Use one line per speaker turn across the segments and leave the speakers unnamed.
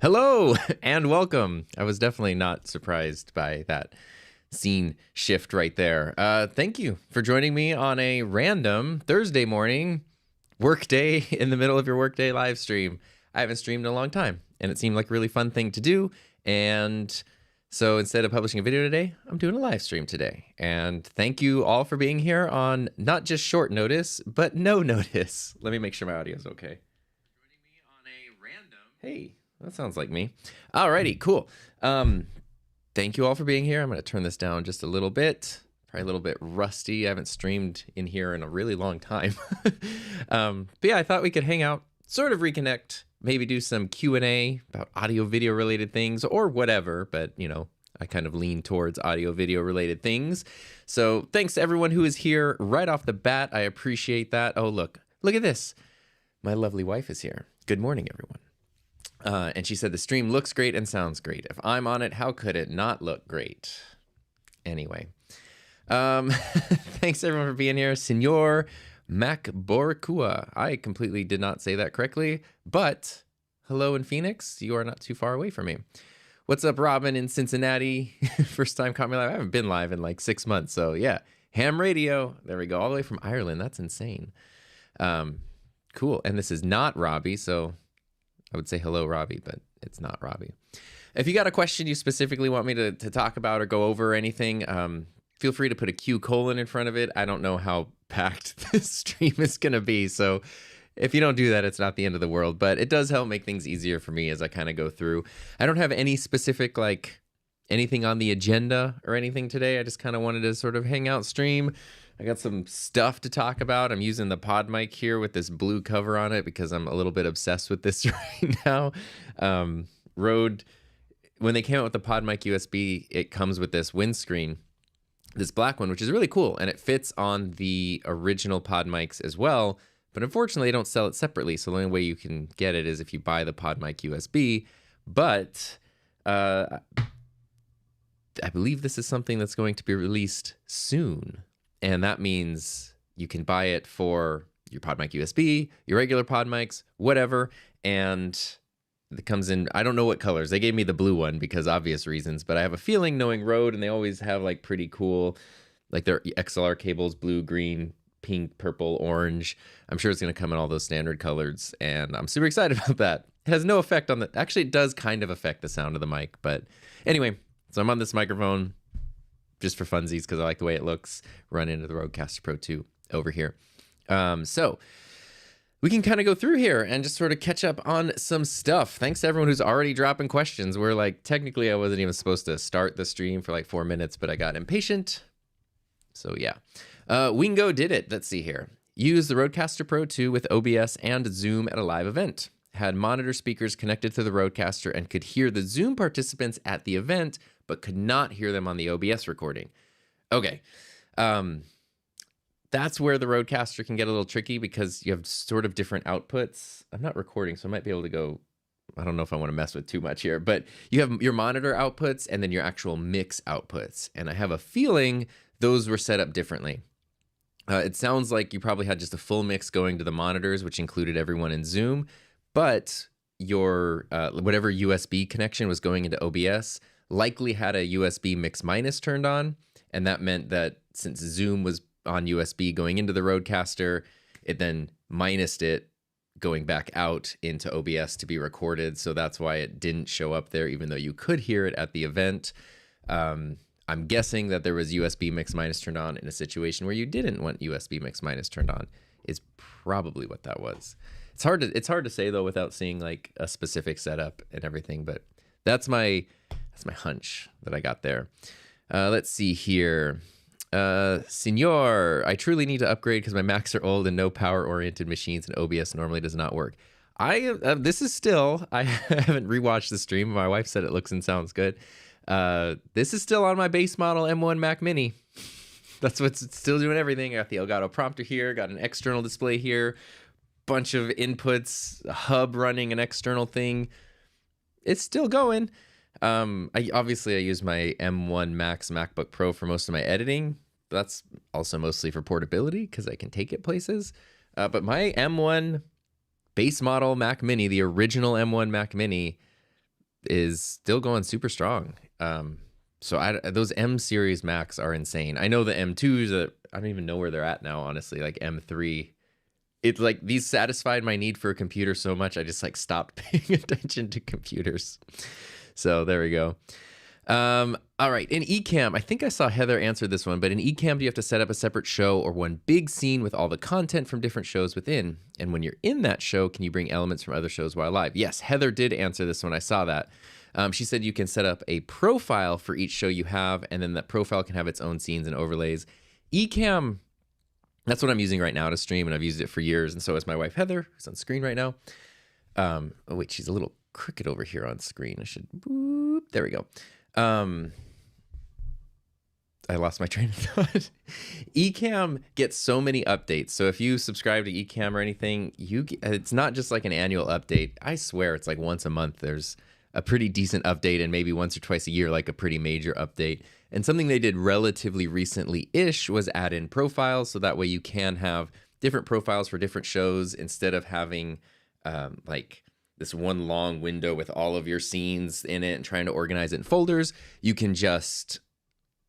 Hello and welcome. I was definitely not surprised by that scene shift right there. Thank you for joining me on a random Thursday morning workday in the middle of your workday live stream. I haven't streamed in a long time, and it seemed like a really fun thing to do. And so instead of publishing a video today, I'm doing a live stream today. And thank you all for being here on not just short notice, but no notice. Let me make sure my audio is okay. Joining me on a random. Hey. That sounds like me. Alrighty, cool. Thank you all for being here. I'm going to turn this down just a little bit. Probably a little bit rusty. I haven't streamed in here in a really long time. But yeah, I thought we could hang out, sort of reconnect, maybe do some Q&A about audio video related things or whatever. But, you know, I kind of lean towards audio video related things. So thanks to everyone who is here right off the bat. I appreciate that. Oh, look at this. My lovely wife is here. Good morning, everyone. And she said, the stream looks great and sounds great. If I'm on it, how could it not look great? Anyway, thanks everyone for being here. Senor Macboricua. I completely did not say that correctly, but hello in Phoenix. You are not too far away from me. What's up, Robin in Cincinnati? First time caught me live. I haven't been live in like 6 months. So yeah, ham radio. There we go. All the way from Ireland. That's insane. Cool. And this is not Robbie. So I would say hello, Robbie, but it's not Robbie. If you got a question you specifically want me to talk about or go over or anything, feel free to put a Q: in front of it. I don't know how packed this stream is going to be. So if you don't do that, it's not the end of the world. But it does help make things easier for me as I kind of go through. I don't have any specific, like, anything on the agenda or anything today. I just kind of wanted to sort of hang out, stream. I got some stuff to talk about. I'm using the pod mic here with this blue cover on it because I'm a little bit obsessed with this right now. Rode, when they came out with the pod mic USB, it comes with this windscreen, this black one, which is really cool. And it fits on the original pod mics as well. But unfortunately, they don't sell it separately. So the only way you can get it is if you buy the pod mic USB. But I believe this is something that's going to be released soon. And that means you can buy it for your PodMic USB, your regular PodMics, whatever. And it comes in, I don't know what colors. They gave me the blue one because obvious reasons. But I have a feeling, knowing Rode, and they always have like pretty cool, like their XLR cables, blue, green, pink, purple, orange. I'm sure it's going to come in all those standard colors. And I'm super excited about that. It has no effect on the, actually it does kind of affect the sound of the mic. But anyway, so I'm on this microphone just for funsies because I like the way it looks, run into the Rodecaster Pro 2 over here. So we can kind of go through here and just sort of catch up on some stuff. Thanks to everyone who's already dropping questions. We're like, technically I wasn't even supposed to start the stream for like 4 minutes, but I got impatient. So yeah, Wingo did it. Let's see here. Used the Rodecaster Pro 2 with OBS and Zoom at a live event. Had monitor speakers connected to the Rodecaster and could hear the Zoom participants at the event, but could not hear them on the OBS recording. Okay. That's where the Rodecaster can get a little tricky because you have sort of different outputs. I'm not recording, so I might be able to go, I don't know if I want to mess with too much here, but you have your monitor outputs and then your actual mix outputs. And I have a feeling those were set up differently. It sounds like you probably had just a full mix going to the monitors, which included everyone in Zoom, but your whatever USB connection was going into OBS likely had a USB mix minus turned on, and that meant that since Zoom was on USB going into the Rodecaster, it then minused it going back out into OBS to be recorded, so that's why it didn't show up there even though you could hear it at the event. I'm guessing that there was USB mix minus turned on in a situation where you didn't want USB mix minus turned on is probably what that was. It's hard to say though without seeing like a specific setup and everything, but that's my hunch that I got there. Let's see here. Senor, I truly need to upgrade because my Macs are old and no power-oriented machines and OBS normally does not work. This is still, I haven't rewatched the stream. My wife said it looks and sounds good. This is still on my base model M1 Mac Mini. That's what's still doing everything. I got the Elgato prompter here, got an external display here, bunch of inputs, a hub running an external thing. It's still going. Obviously I use my M1 Max MacBook Pro for most of my editing. That's also mostly for portability because I can take it places. But my M1 base model Mac Mini, the original M1 Mac Mini, is still going super strong. So those M series Macs are insane. I know the M2s, I don't even know where they're at now, honestly, like M3. It's like these satisfied my need for a computer so much, I just like stopped paying attention to computers. So there we go. All right, in Ecamm, I think I saw Heather answer this one, but in Ecamm, do you have to set up a separate show or one big scene with all the content from different shows within? And when you're in that show, can you bring elements from other shows while live? Yes, Heather did answer this one. I saw that. She said you can set up a profile for each show you have, and then that profile can have its own scenes and overlays. Ecamm, that's what I'm using right now to stream, and I've used it for years, and so is my wife Heather, who's on screen right now. Oh wait, she's a little crooked over here on screen. I should, boop, there we go. I lost my train of thought. Ecamm gets so many updates. So if you subscribe to Ecamm or anything, it's not just like an annual update. I swear it's like once a month. There's a pretty decent update, and maybe once or twice a year, like a pretty major update. And something they did relatively recently-ish was add in profiles. So that way you can have different profiles for different shows instead of having like this one long window with all of your scenes in it and trying to organize it in folders. You can just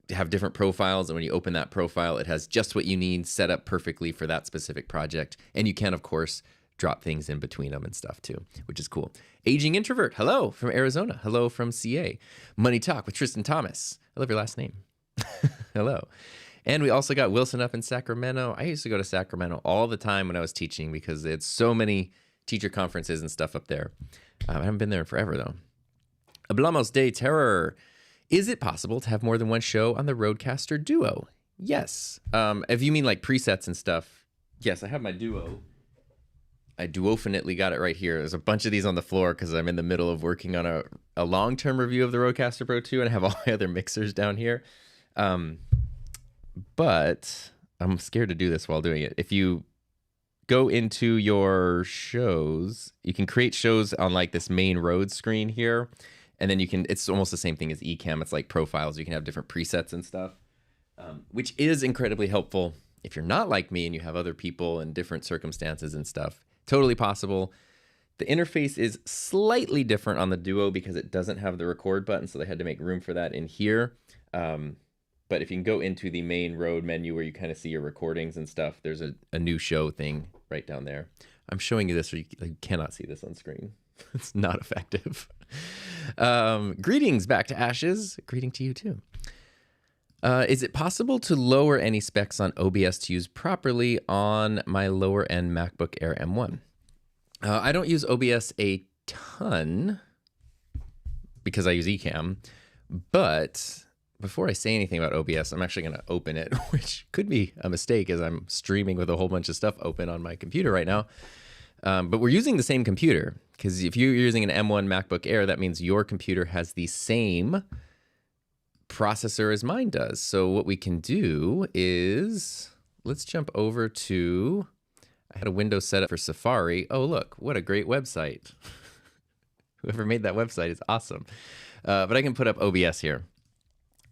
have different profiles, and when you open that profile, it has just what you need set up perfectly for that specific project. And you can, of course, drop things in between them and stuff too, which is cool. Aging Introvert, hello from Arizona. Hello from CA. Money Talk with Tristan Thomas. I love your last name. Hello. And we also got Wilson up in Sacramento. I used to go to Sacramento all the time when I was teaching because they had so many teacher conferences and stuff up there. I haven't been there in forever though. Hablamos de Terror. Is it possible to have more than one show on the Rodecaster Duo? Yes. If you mean like presets and stuff, yes, I have my Duo. I duofinitely got it right here. There's a bunch of these on the floor because I'm in the middle of working on a long-term review of the Rodecaster Pro 2, and I have all my other mixers down here. But I'm scared to do this while doing it. If you go into your shows, you can create shows on like this main Rode screen here. And then you can, it's almost the same thing as Ecamm. It's like profiles. You can have different presets and stuff, which is incredibly helpful if you're not like me and you have other people and different circumstances and stuff. Totally possible. The interface is slightly different on the Duo because it doesn't have the record button, so they had to make room for that in here. But if you can go into the main Rode menu where you kind of see your recordings and stuff, there's a new show thing right down there. I'm showing you this so you cannot see this on screen. It's not effective. Greetings back to Ashes. Greeting to you too. Is it possible to lower any specs on OBS to use properly on my lower end MacBook Air M1? I don't use OBS a ton because I use Ecamm, but before I say anything about OBS, I'm actually going to open it, which could be a mistake as I'm streaming with a whole bunch of stuff open on my computer right now. But we're using the same computer because if you're using an M1 MacBook Air, that means your computer has the same processor as mine does. So what we can do is let's jump over to, I had a Windows set up for Safari. Oh, look, what a great website. Whoever made that website is awesome. But I can put up OBS here.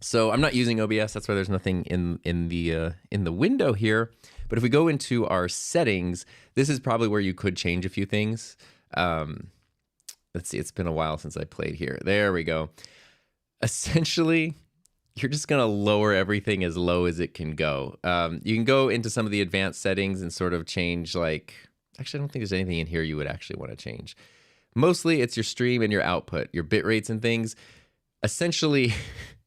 So I'm not using OBS. That's why there's nothing in the window here. But if we go into our settings, this is probably where you could change a few things. Let's see, it's been a while since I played here. There we go. Essentially, you're just going to lower everything as low as it can go. You can go into some of the advanced settings and sort of change like, actually, I don't think there's anything in here you would actually want to change. Mostly it's your stream and your output, your bit rates and things. Essentially, you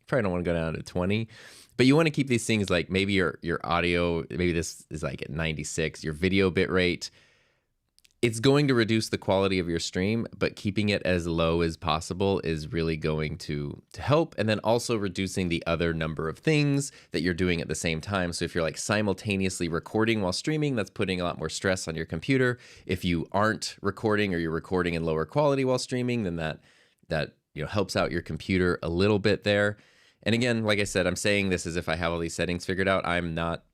probably don't want to go down to 20. But you want to keep these things like maybe your audio, maybe this is like at 96, your video bit rate. It's going to reduce the quality of your stream, but keeping it as low as possible is really going to help. And then also reducing the other number of things that you're doing at the same time. So if you're like simultaneously recording while streaming, that's putting a lot more stress on your computer. If you aren't recording or you're recording in lower quality while streaming, then that helps out your computer a little bit there. And again, like I said, I'm saying this as if I have all these settings figured out. I'm not.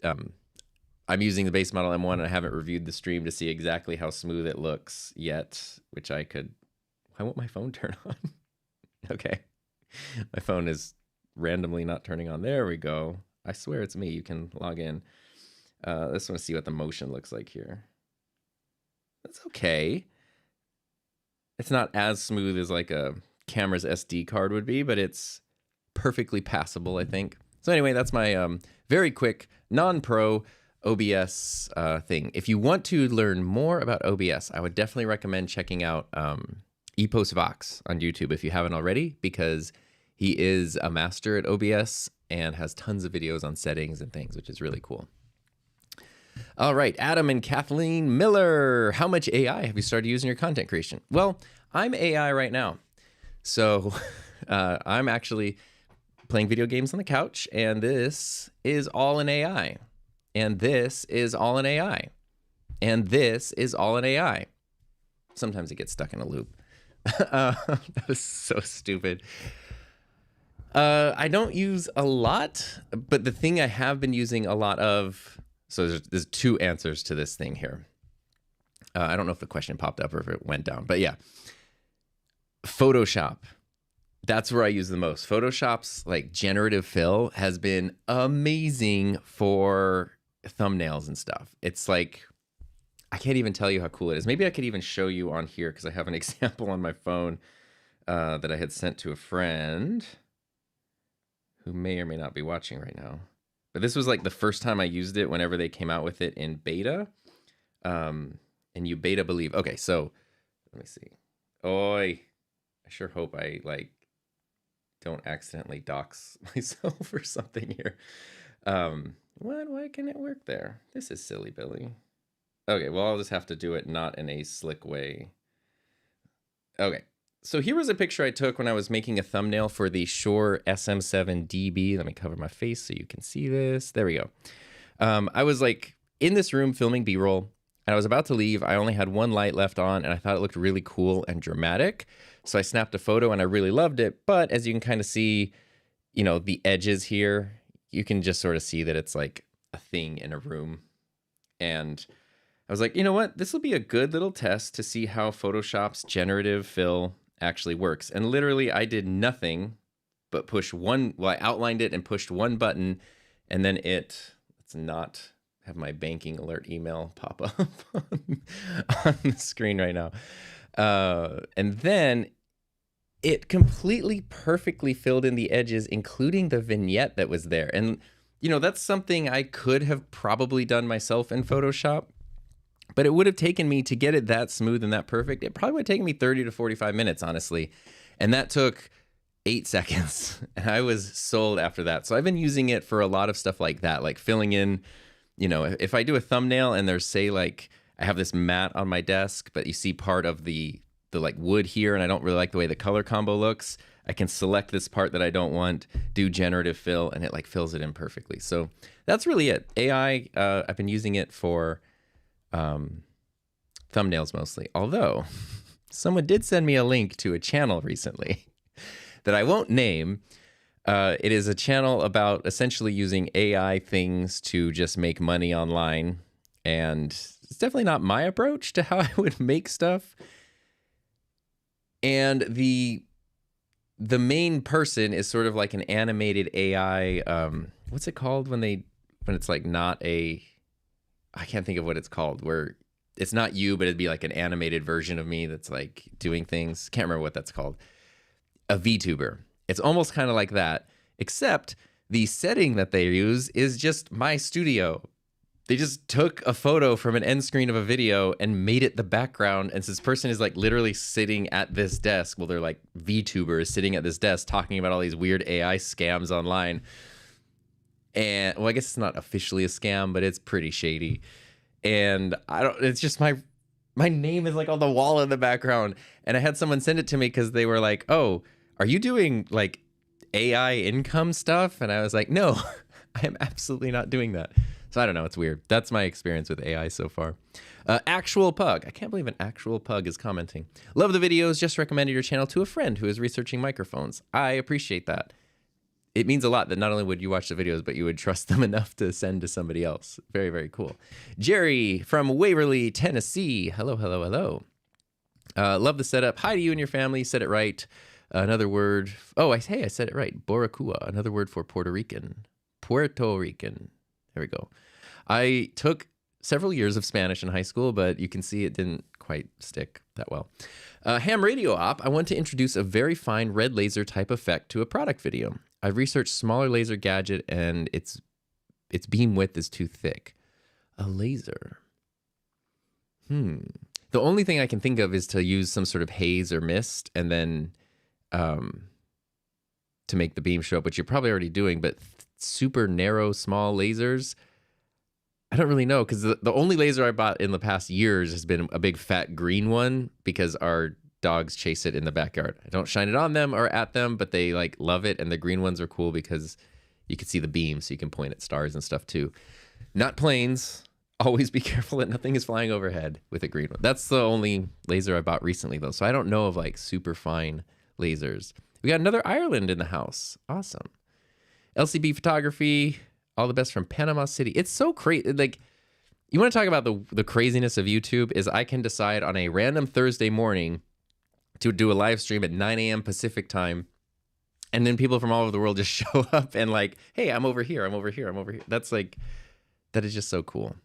I'm using the base model M1 and I haven't reviewed the stream to see exactly how smooth it looks yet, which I could. Why won't my phone turn on? Okay. My phone is randomly not turning on. There we go. I swear it's me. You can log in. I just want to see what the motion looks like here. That's okay. It's not as smooth as like a camera's SD card would be, but it's perfectly passable, I think. So anyway, that's my very quick non-pro OBS thing. If you want to learn more about OBS, I would definitely recommend checking out Epos Vox on YouTube if you haven't already, because he is a master at OBS and has tons of videos on settings and things, which is really cool. All right, Adam and Kathleen Miller, how much AI have you started using in your content creation? Well, I'm AI right now. So I'm actually playing video games on the couch, and this is all in AI. And this is all in AI. And this is all in AI. Sometimes it gets stuck in a loop. That was so stupid. I don't use a lot, but the thing I have been using a lot of, so there's two answers to this thing here. I don't know if the question popped up or if it went down, but yeah. Photoshop. That's where I use the most. Photoshop's like generative fill has been amazing for thumbnails and stuff. It's like, I can't even tell you how cool it is. Maybe I could even show you on here because I have an example on my phone that I had sent to a friend who may or may not be watching right now. But this was like the first time I used it whenever they came out with it in beta. And you beta believe. Okay, so let me see. Oi. I sure hope I like don't accidentally dox myself or something here. Why can it work there? This is silly, Billy. Okay, well, I'll just have to do it not in a slick way. Okay, so here was a picture I took when I was making a thumbnail for the Shure SM7DB. Let me cover my face so you can see this. There we go. I was like in this room filming B-roll, and I was about to leave. I only had one light left on, and I thought it looked really cool and dramatic. So I snapped a photo, and I really loved it. But as you can kind of see, you know, the edges here, you can just sort of see that it's like a thing in a room. And I was like, you know what? This will be a good little test to see how Photoshop's generative fill actually works. And literally, I did nothing but push one. Well, I outlined it and pushed one button, and then let's not have my banking alert email pop up on the screen right now. And then it completely perfectly filled in the edges, including the vignette that was there. And, you know, that's something I could have probably done myself in Photoshop, but it would have taken me to get it that smooth and that perfect. It probably would have taken me 30 to 45 minutes, honestly. And that took 8 seconds. And I was sold after that. So I've been using it for a lot of stuff like that, like filling in, you know, if I do a thumbnail and there's, say, like, I have this mat on my desk, but you see part of the like wood here, and I don't really like the way the color combo looks. I can select this part that I don't want, do generative fill, and it like fills it in perfectly. So that's really it. AI, I've been using it for thumbnails mostly. Although someone did send me a link to a channel recently that I won't name. It is a channel about essentially using AI things to just make money online. And it's definitely not my approach to how I would make stuff. And the main person is sort of like an animated AI. What's it called when it's like not a, I can't think of what it's called, where it's not you, but it'd be like an animated version of me that's like doing things. Can't remember what that's called. A VTuber. It's almost kind of like that, except the setting that they use is just my studio. They just took a photo from an end screen of a video and made it the background. And so this person is like literally sitting at this desk. Well, they're like VTubers sitting at this desk talking about all these weird AI scams online. And well, I guess it's not officially a scam, but it's pretty shady. And it's just my name is like on the wall in the background. And I had someone send it to me because they were like, oh, are you doing like AI income stuff? And I was like, no, I am absolutely not doing that. So I don't know. It's weird. That's my experience with AI so far. Actual Pug. I can't believe an actual Pug is commenting. Love the videos. Just recommended your channel to a friend who is researching microphones. I appreciate that. It means a lot that not only would you watch the videos, but you would trust them enough to send to somebody else. Very, very cool. Jerry from Waverly, Tennessee. Hello, hello, hello. Love the setup. Hi to you and your family. Said it right. Another word. Oh, I said it right. Boricua. Another word for Puerto Rican. Puerto Rican. There we go. I took several years of Spanish in high school, but you can see it didn't quite stick that well. Ham Radio Op, I want to introduce a very fine red laser type effect to a product video. I've researched smaller laser gadget and its beam width is too thick. A laser. The only thing I can think of is to use some sort of haze or mist and then to make the beam show up, which you're probably already doing, but super narrow, small lasers, I don't really know, because the only laser I bought in the past years has been a big fat green one because our dogs chase it in the backyard. I don't shine it on them or at them, but they like love it, and the green ones are cool because you can see the beam, so you can point at stars and stuff too. Not planes. Always be careful that nothing is flying overhead with a green one. That's the only laser I bought recently, though, so I don't know of like super fine lasers. We got another Ireland in the house. Awesome. LCB Photography, all the best from Panama City. It's so crazy. Like, you want to talk about the craziness of YouTube is I can decide on a random Thursday morning to do a live stream at 9 a.m. Pacific time, and then people from all over the world just show up and like, hey, I'm over here, I'm over here, I'm over here. That's like, that is just so cool.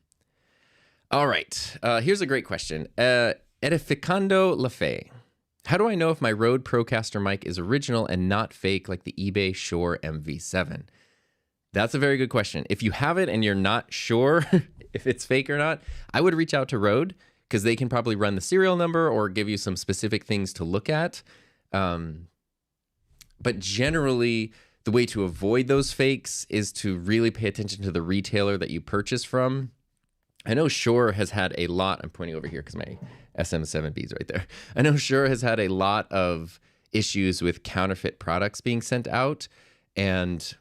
All right, here's a great question. Edificando La Fe. How do I know if my Rode Procaster mic is original and not fake like the eBay Shure MV7? That's a very good question. If you have it and you're not sure if it's fake or not, I would reach out to Rode because they can probably run the serial number or give you some specific things to look at. But generally, the way to avoid those fakes is to really pay attention to the retailer that you purchase from. I know Shure has had a lot, I'm pointing over here because my SM7B is right there. I know Shure has had a lot of issues with counterfeit products being sent out, and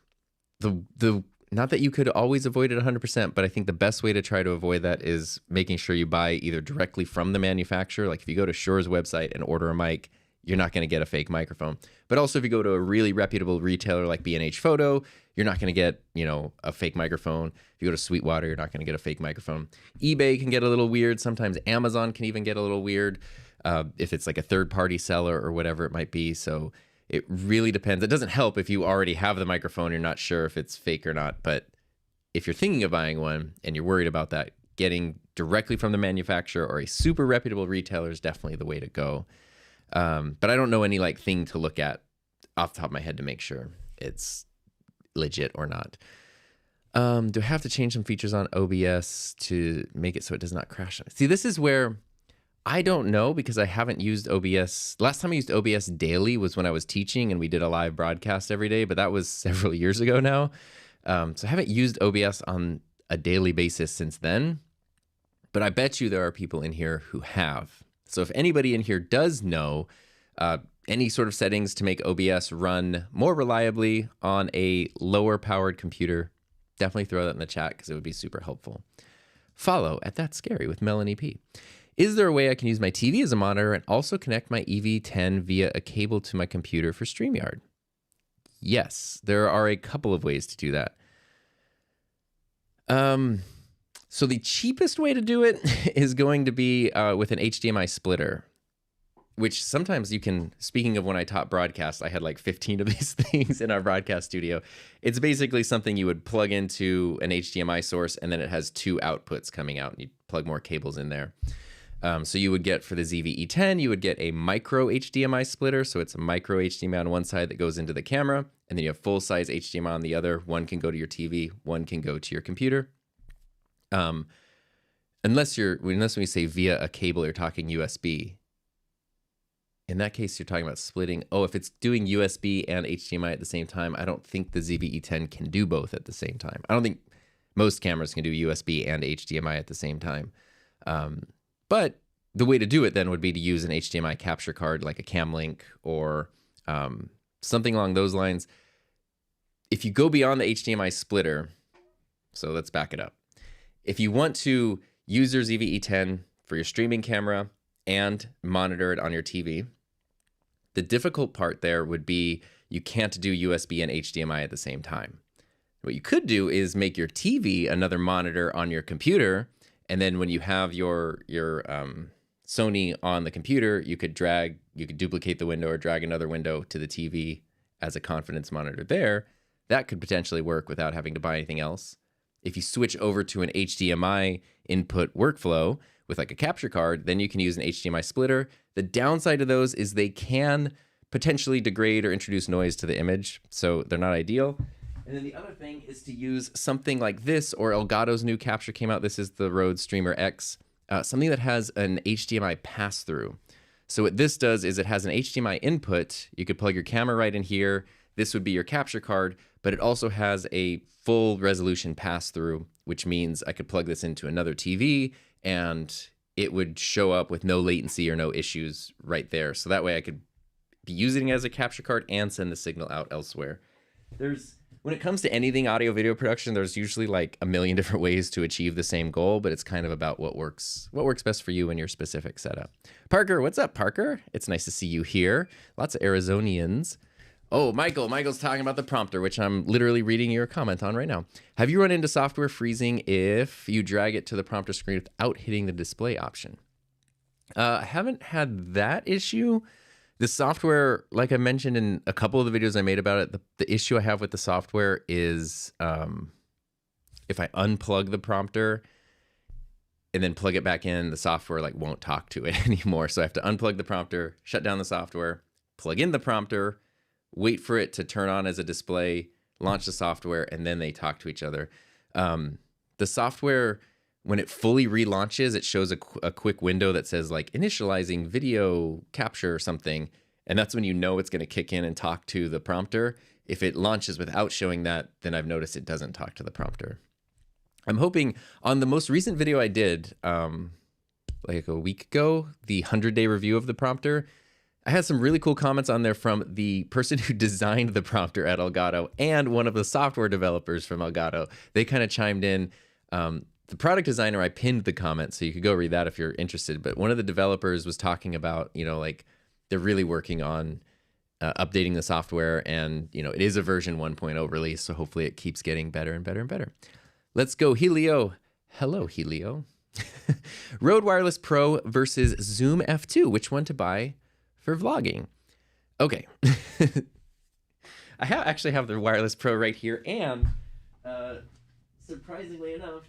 the not that you could always avoid it 100%, but I think the best way to try to avoid that is making sure you buy either directly from the manufacturer. Like if you go to Shure's website and order a mic, you're not going to get a fake microphone. But also if you go to a really reputable retailer like B&H Photo, you're not going to get, a fake microphone. If you go to Sweetwater, you're not going to get a fake microphone. eBay can get a little weird. Sometimes Amazon can even get a little weird if it's like a third-party seller or whatever it might be. So it really depends. It doesn't help if you already have the microphone, you're not sure if it's fake or not. But if you're thinking of buying one and you're worried about that, getting directly from the manufacturer or a super reputable retailer is definitely the way to go. But I don't know any thing to look at off the top of my head to make sure it's legit or not. Do I have to change some features on OBS to make it so it does not crash? See, this is where I don't know because I haven't used OBS. Last time I used OBS daily was when I was teaching and we did a live broadcast every day, but that was several years ago now. So I haven't used OBS on a daily basis since then, but I bet you there are people in here who have. So if anybody in here does know any sort of settings to make OBS run more reliably on a lower powered computer, definitely throw that in the chat because it would be super helpful. Follow at That's Scary with Melanie P. Is there a way I can use my TV as a monitor and also connect my EV10 via a cable to my computer for StreamYard? Yes, there are a couple of ways to do that. So the cheapest way to do it is going to be with an HDMI splitter, which sometimes you can, speaking of when I taught broadcast, I had 15 of these things in our broadcast studio. It's basically something you would plug into an HDMI source and then it has two outputs coming out and you plug more cables in there. So you would get for the ZV-E10, you would get a micro HDMI splitter. So it's a micro HDMI on one side that goes into the camera, and then you have full size HDMI on the other. One can go to your TV, one can go to your computer. Unless we say via a cable, you're talking USB. In that case, you're talking about splitting. Oh, if it's doing USB and HDMI at the same time, I don't think the ZV-E10 can do both at the same time. I don't think most cameras can do USB and HDMI at the same time. But the way to do it then would be to use an HDMI capture card like a CamLink or something along those lines. If you go beyond the HDMI splitter, so let's back it up. If you want to use your ZV-E10 for your streaming camera and monitor it on your TV, the difficult part there would be you can't do USB and HDMI at the same time. What you could do is make your TV another monitor on your computer, and then when you have your Sony on the computer, you could duplicate the window or drag another window to the TV as a confidence monitor there. That could potentially work without having to buy anything else. If you switch over to an HDMI input workflow with like a capture card, then you can use an HDMI splitter. The downside of those is they can potentially degrade or introduce noise to the image, so they're not ideal. And then the other thing is to use something like this, or Elgato's new capture came out. This is the Rode Streamer X, something that has an HDMI pass-through. So what this does is it has an HDMI input. You could plug your camera right in here. This would be your capture card, but it also has a full resolution pass-through, which means I could plug this into another TV and it would show up with no latency or no issues right there. So that way I could be using it as a capture card and send the signal out elsewhere. When it comes to anything audio video production, there's usually like a million different ways to achieve the same goal, but it's kind of about what works best for you in your specific setup. Parker, what's up, Parker? It's nice to see you here. Lots of Arizonians. Oh, Michael's talking about the prompter, which I'm literally reading your comment on right now. Have you run into software freezing if you drag it to the prompter screen without hitting the display option? I haven't had that issue. The software, like I mentioned in a couple of the videos I made about it, the issue I have with the software is if I unplug the prompter and then plug it back in, the software like won't talk to it anymore. So I have to unplug the prompter, shut down the software, plug in the prompter, wait for it to turn on as a display, launch the software, and then they talk to each other. The software, when it fully relaunches, it shows a quick window that says like initializing video capture or something. And that's when you know it's going to kick in and talk to the prompter. If it launches without showing that, then I've noticed it doesn't talk to the prompter. I'm hoping on the most recent video I did, like a week ago, the 100-day review of the prompter, I had some really cool comments on there from the person who designed the prompter at Elgato and one of the software developers from Elgato. They kind of chimed in. The product designer, I pinned the comment, so you could go read that if you're interested. But one of the developers was talking about, like they're really working on updating the software, and it is a version 1.0 release, so hopefully it keeps getting better and better and better. Let's go, Helio. Hello, Helio. Rode Wireless Pro versus Zoom F2. Which one to buy for vlogging? Okay. I actually have the Wireless Pro right here, and surprisingly enough,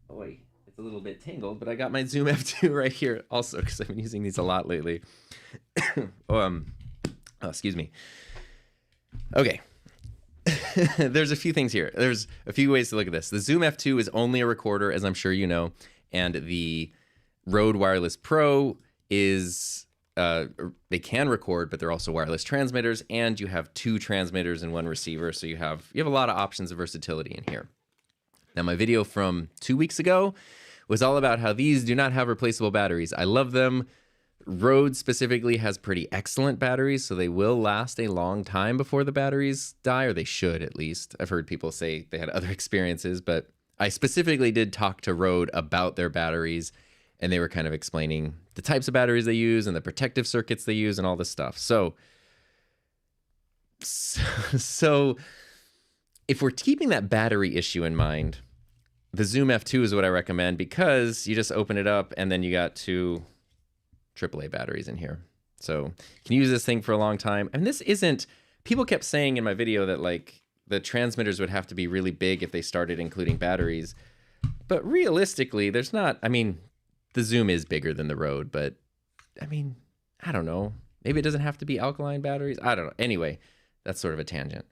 oh wait, it's a little bit tangled, but I got my Zoom F2 right here also because I've been using these a lot lately. Excuse me. Okay. There's a few things here. There's a few ways to look at this. The Zoom F2 is only a recorder, as I'm sure you know, and the Rode Wireless Pro is they can record, but they're also wireless transmitters, and you have 2 transmitters and 1 receiver, so you have a lot of options of versatility in here. Now, my video from 2 weeks ago was all about how these do not have replaceable batteries. I love them. Rode specifically has pretty excellent batteries, so they will last a long time before the batteries die, or they should at least. I've heard people say they had other experiences, but I specifically did talk to Rode about their batteries, and they were kind of explaining the types of batteries they use and the protective circuits they use and all this stuff. So if we're keeping that battery issue in mind, the Zoom F2 is what I recommend, because you just open it up and then you got 2 AAA batteries in here. So you can use this thing for a long time. And this isn't, people kept saying in my video that like the transmitters would have to be really big if they started including batteries. But realistically, there's not, I mean, the Zoom is bigger than the Rode, but I mean, I don't know. Maybe it doesn't have to be alkaline batteries. I don't know. Anyway, that's sort of a tangent.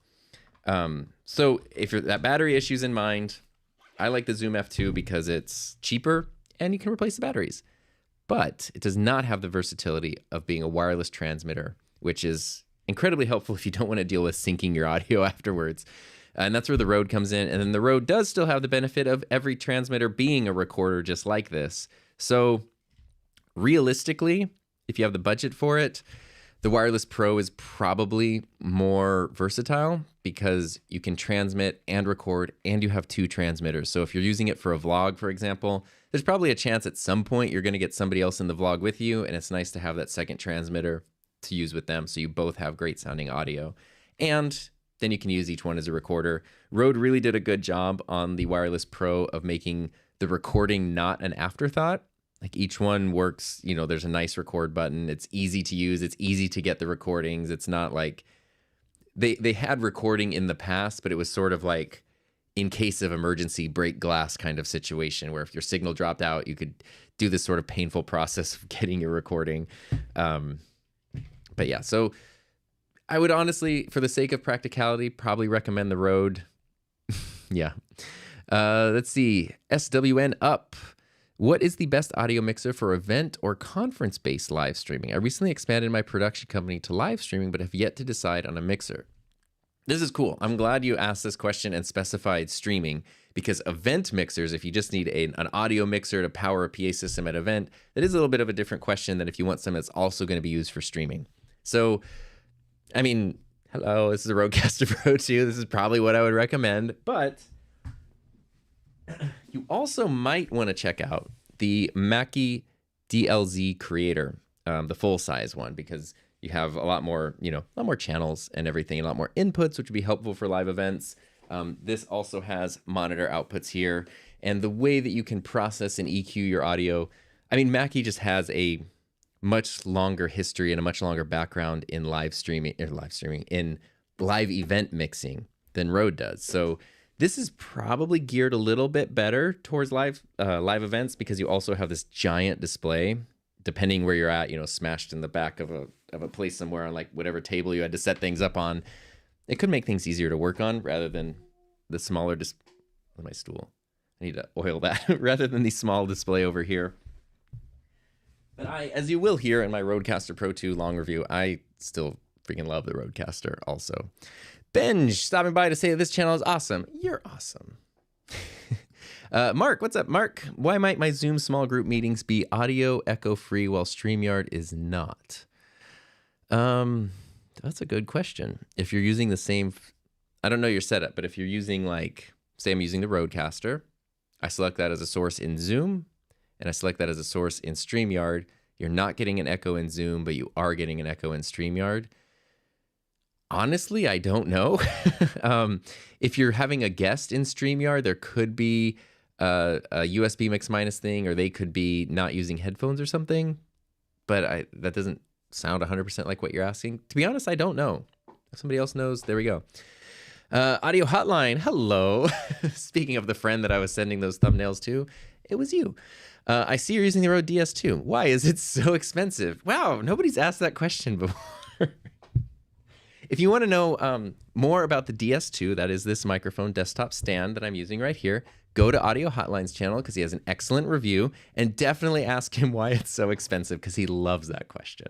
So if that battery issue's in mind, I like the Zoom F2 because it's cheaper and you can replace the batteries. But it does not have the versatility of being a wireless transmitter, which is incredibly helpful if you don't want to deal with syncing your audio afterwards. And that's where the Rode comes in. And then the Rode does still have the benefit of every transmitter being a recorder just like this. So realistically, if you have the budget for it, the Wireless Pro is probably more versatile because you can transmit and record, and you have 2 transmitters. So if you're using it for a vlog, for example, there's probably a chance at some point you're going to get somebody else in the vlog with you, and it's nice to have that second transmitter to use with them so you both have great sounding audio. And then you can use each one as a recorder. Rode really did a good job on the Wireless Pro of making the recording not an afterthought. Like each one works, there's a nice record button. It's easy to use. It's easy to get the recordings. It's not like they had recording in the past, but it was sort of like in case of emergency break glass kind of situation where if your signal dropped out, you could do this sort of painful process of getting your recording. But yeah, so I would honestly, for the sake of practicality, probably recommend the Rode. Yeah. Let's see. SWN Up. What is the best audio mixer for event or conference-based live streaming? I recently expanded my production company to live streaming, but have yet to decide on a mixer. This is cool. I'm glad you asked this question and specified streaming, because event mixers, if you just need an audio mixer to power a PA system at an event, that is a little bit of a different question than if you want something that's also going to be used for streaming. So, I mean, hello, this is a Rodecaster Pro 2. This is probably what I would recommend, but you also might want to check out the Mackie DLZ Creator, the full-size one, because you have a lot more, a lot more channels and everything, and a lot more inputs, which would be helpful for live events. This also has monitor outputs here, and the way that you can process and EQ your audio. I mean, Mackie just has a much longer history and a much longer background in in live event mixing than Rode does. So this is probably geared a little bit better towards live events, because you also have this giant display, depending where you're at, smashed in the back of a place somewhere on like whatever table you had to set things up on. It could make things easier to work on rather than the smaller my stool. I need to oil that rather than the small display over here. But as you will hear in my Rodecaster Pro 2 long review, I still freaking love the Rodecaster also. Benj stopping by to say that this channel is awesome. You're awesome. Mark, what's up, Mark? Why might my Zoom small group meetings be audio echo free while StreamYard is not? That's a good question. If you're using the same, I don't know your setup, but if you're using say I'm using the Rodecaster, I select that as a source in Zoom, and I select that as a source in StreamYard. You're not getting an echo in Zoom, but you are getting an echo in StreamYard. Honestly, I don't know. If you're having a guest in StreamYard, there could be a USB mix minus thing, or they could be not using headphones or something. But that doesn't sound 100% like what you're asking. To be honest, I don't know. If somebody else knows, there we go. Audio Hotline, hello. Speaking of the friend that I was sending those thumbnails to, it was you. I see you're using the Rode DS2. Why is it so expensive? Wow, nobody's asked that question before. If you want to know more about the DS2, that is this microphone desktop stand that I'm using right here, go to Audio Hotline's channel because he has an excellent review, and definitely ask him why it's so expensive because he loves that question.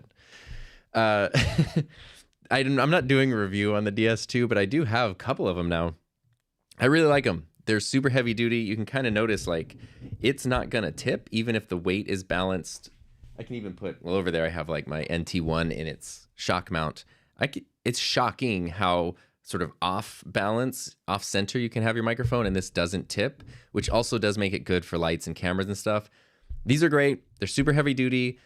I'm not doing a review on the DS2, but I do have a couple of them now. I really like them. They're super heavy duty. You can kind of notice it's not going to tip even if the weight is balanced. I can even put, over there I have my NT1 in its shock mount. It's shocking how sort of off balance, off center you can have your microphone, and this doesn't tip, which also does make it good for lights and cameras and stuff. These are great. They're super heavy duty.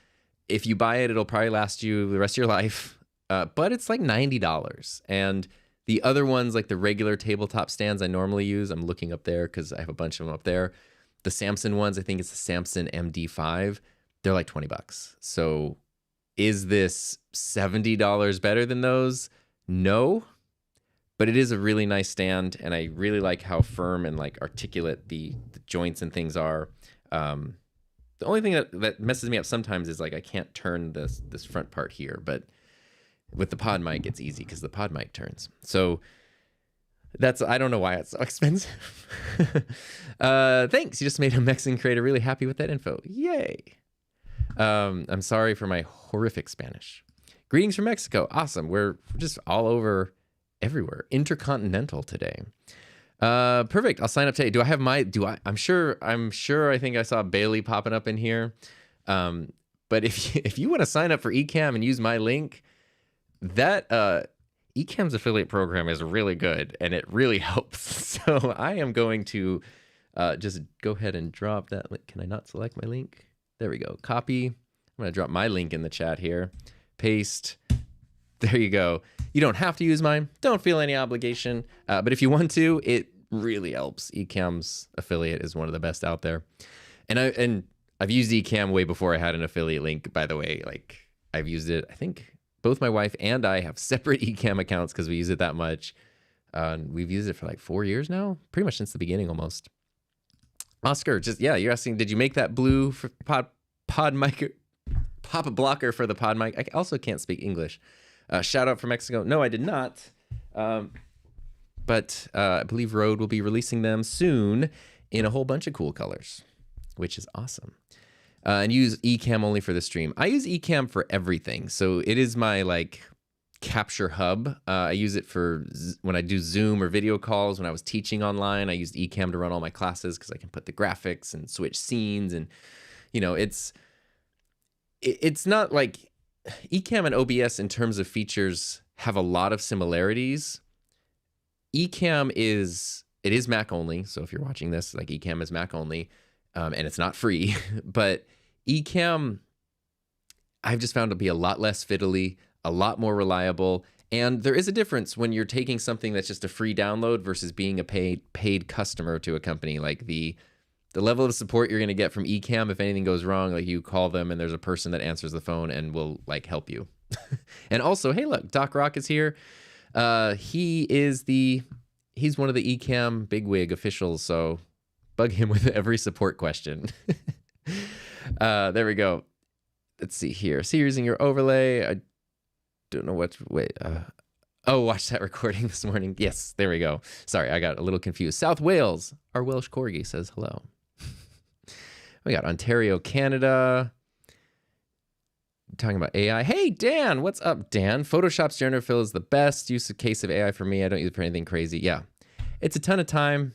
If you buy it, it'll probably last you the rest of your life. But it's like $90. And the other ones, like the regular tabletop stands I normally use, I'm looking up there because I have a bunch of them up there. The Samson ones, I think it's the Samson MD5. They're like $20. So is this $70 better than those? No, but it is a really nice stand, and I really like how firm and articulate the joints and things are. The only thing that messes me up sometimes is I can't turn this front part here, but with the pod mic it's easy because the pod mic turns. So I don't know why it's so expensive. Thanks, you just made a Mexican creator really happy with that info. Yay. I'm sorry for my horrific Spanish. Greetings from Mexico. Awesome. We're just all over everywhere. Intercontinental today. Perfect. I'll sign up today. I'm sure I think I saw Bailey popping up in here. But if you want to sign up for Ecamm and use my link, that Ecamm's affiliate program is really good and it really helps. So I am going to just go ahead and drop that link. Can I not select my link? There we go. Copy. I'm going to drop my link in the chat here. Paste. There you go. You don't have to use mine. Don't feel any obligation. But if you want to, it really helps. Ecamm's affiliate is one of the best out there. And I've used Ecamm way before I had an affiliate link, by the way. I've used it, I think both my wife and I have separate Ecamm accounts because we use it that much. We've used it for like 4 years now, pretty much since the beginning almost. Oscar, you're asking, did you make that blue for pod mic, pop a blocker for the pod mic? I also can't speak English. Shout out from Mexico. No, I did not. But I believe Rode will be releasing them soon in a whole bunch of cool colors, which is awesome. And use Ecamm only for the stream. I use Ecamm for everything. So it is my like capture hub. I use it for when I do Zoom or video calls. When I was teaching online, I used Ecamm to run all my classes because I can put the graphics and switch scenes. And, you know, it's not like Ecamm and OBS in terms of features have a lot of similarities. Ecamm is Mac only. So if you're watching this, like Ecamm is Mac only, and it's not free, but Ecamm I've just found to be a lot less fiddly, a lot more reliable. And there is a difference when you're taking something that's just a free download versus being a paid customer to a company. Like the level of support you're going to get from Ecamm, if anything goes wrong, like you call them and there's a person that answers the phone and will like help you. And also, hey, look, Doc Rock is here. He's one of the Ecamm bigwig officials, so bug him with every support question. There we go. Let's see here. See, you're using your overlay. I don't know what. Wait. Watch that recording this morning. Yes, there we go. Sorry, I got a little confused. South Wales. Our Welsh corgi says hello. We got Ontario, Canada. Talking about AI. Hey, Dan. What's up, Dan? Photoshop's gender fill is the best use case of AI for me. I don't use it for anything crazy. Yeah, it's a ton of time.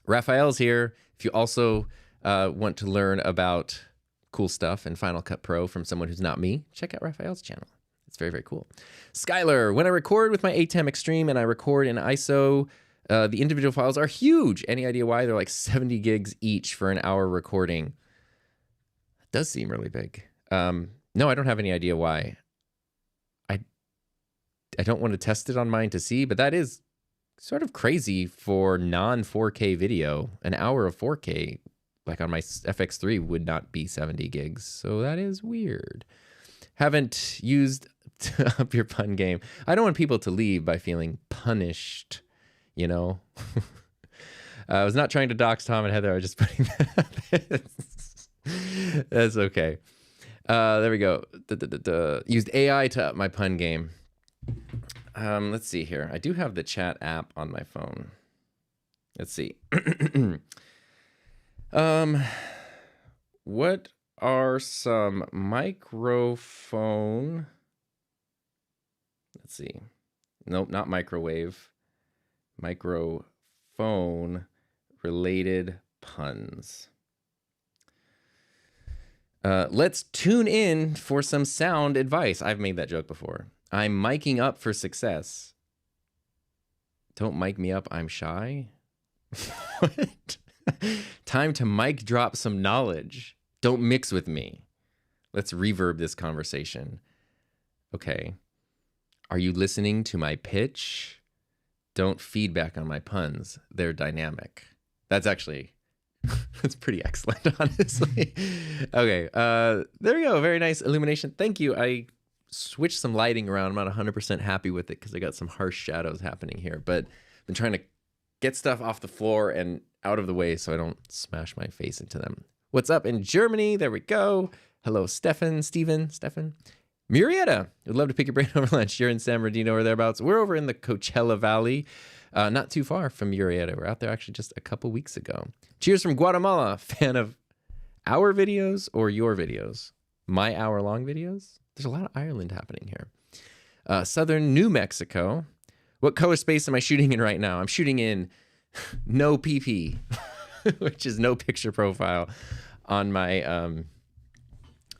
Raphael's here. If you also want to learn about cool stuff in Final Cut Pro from someone who's not me, check out Raphael's channel. It's very, very cool. Skylar, when I record with my Ecamm Extreme and I record in ISO, the individual files are huge. Any idea why? They're like 70 gigs each for an hour recording. That does seem really big. No, I don't have any idea why. I don't want to test it on mine to see, but that is sort of crazy for non-4K video. An hour of 4K, like on my FX3, would not be 70 gigs. So that is weird. Haven't used to up your pun game. I don't want people to leave by feeling punished, you know? I was not trying to dox Tom and Heather. I was just putting that. That's okay. There we go. Used AI to up my pun game. Let's see here. I do have the chat app on my phone. Let's see. What are some microphone? Let's see. Nope, not microwave. Microphone related puns. Let's tune in for some sound advice. I've made that joke before. I'm miking up for success. Don't mic me up, I'm shy. What? Time to mic drop some knowledge. Don't mix with me. Let's reverb this conversation. Okay. Are you listening to my pitch? Don't feedback on my puns. They're dynamic. That's actually... That's pretty excellent, honestly. Okay, there we go. Very nice illumination. Thank you. I switched some lighting around. I'm not 100% happy with it because I got some harsh shadows happening here. But I've been trying to get stuff off the floor and out of the way so I don't smash my face into them. What's up in Germany? There we go. Hello, Stefan. Murrieta, would love to pick your brain over lunch. You're in San Bernardino or thereabouts. We're over in the Coachella Valley. Not too far from Murrieta. We're out there actually just a couple weeks ago. Cheers from Guatemala. Fan of our videos or your videos? My hour-long videos? There's a lot of Ireland happening here. Southern New Mexico. What color space am I shooting in right now? I'm shooting in no PP, which is no picture profile on my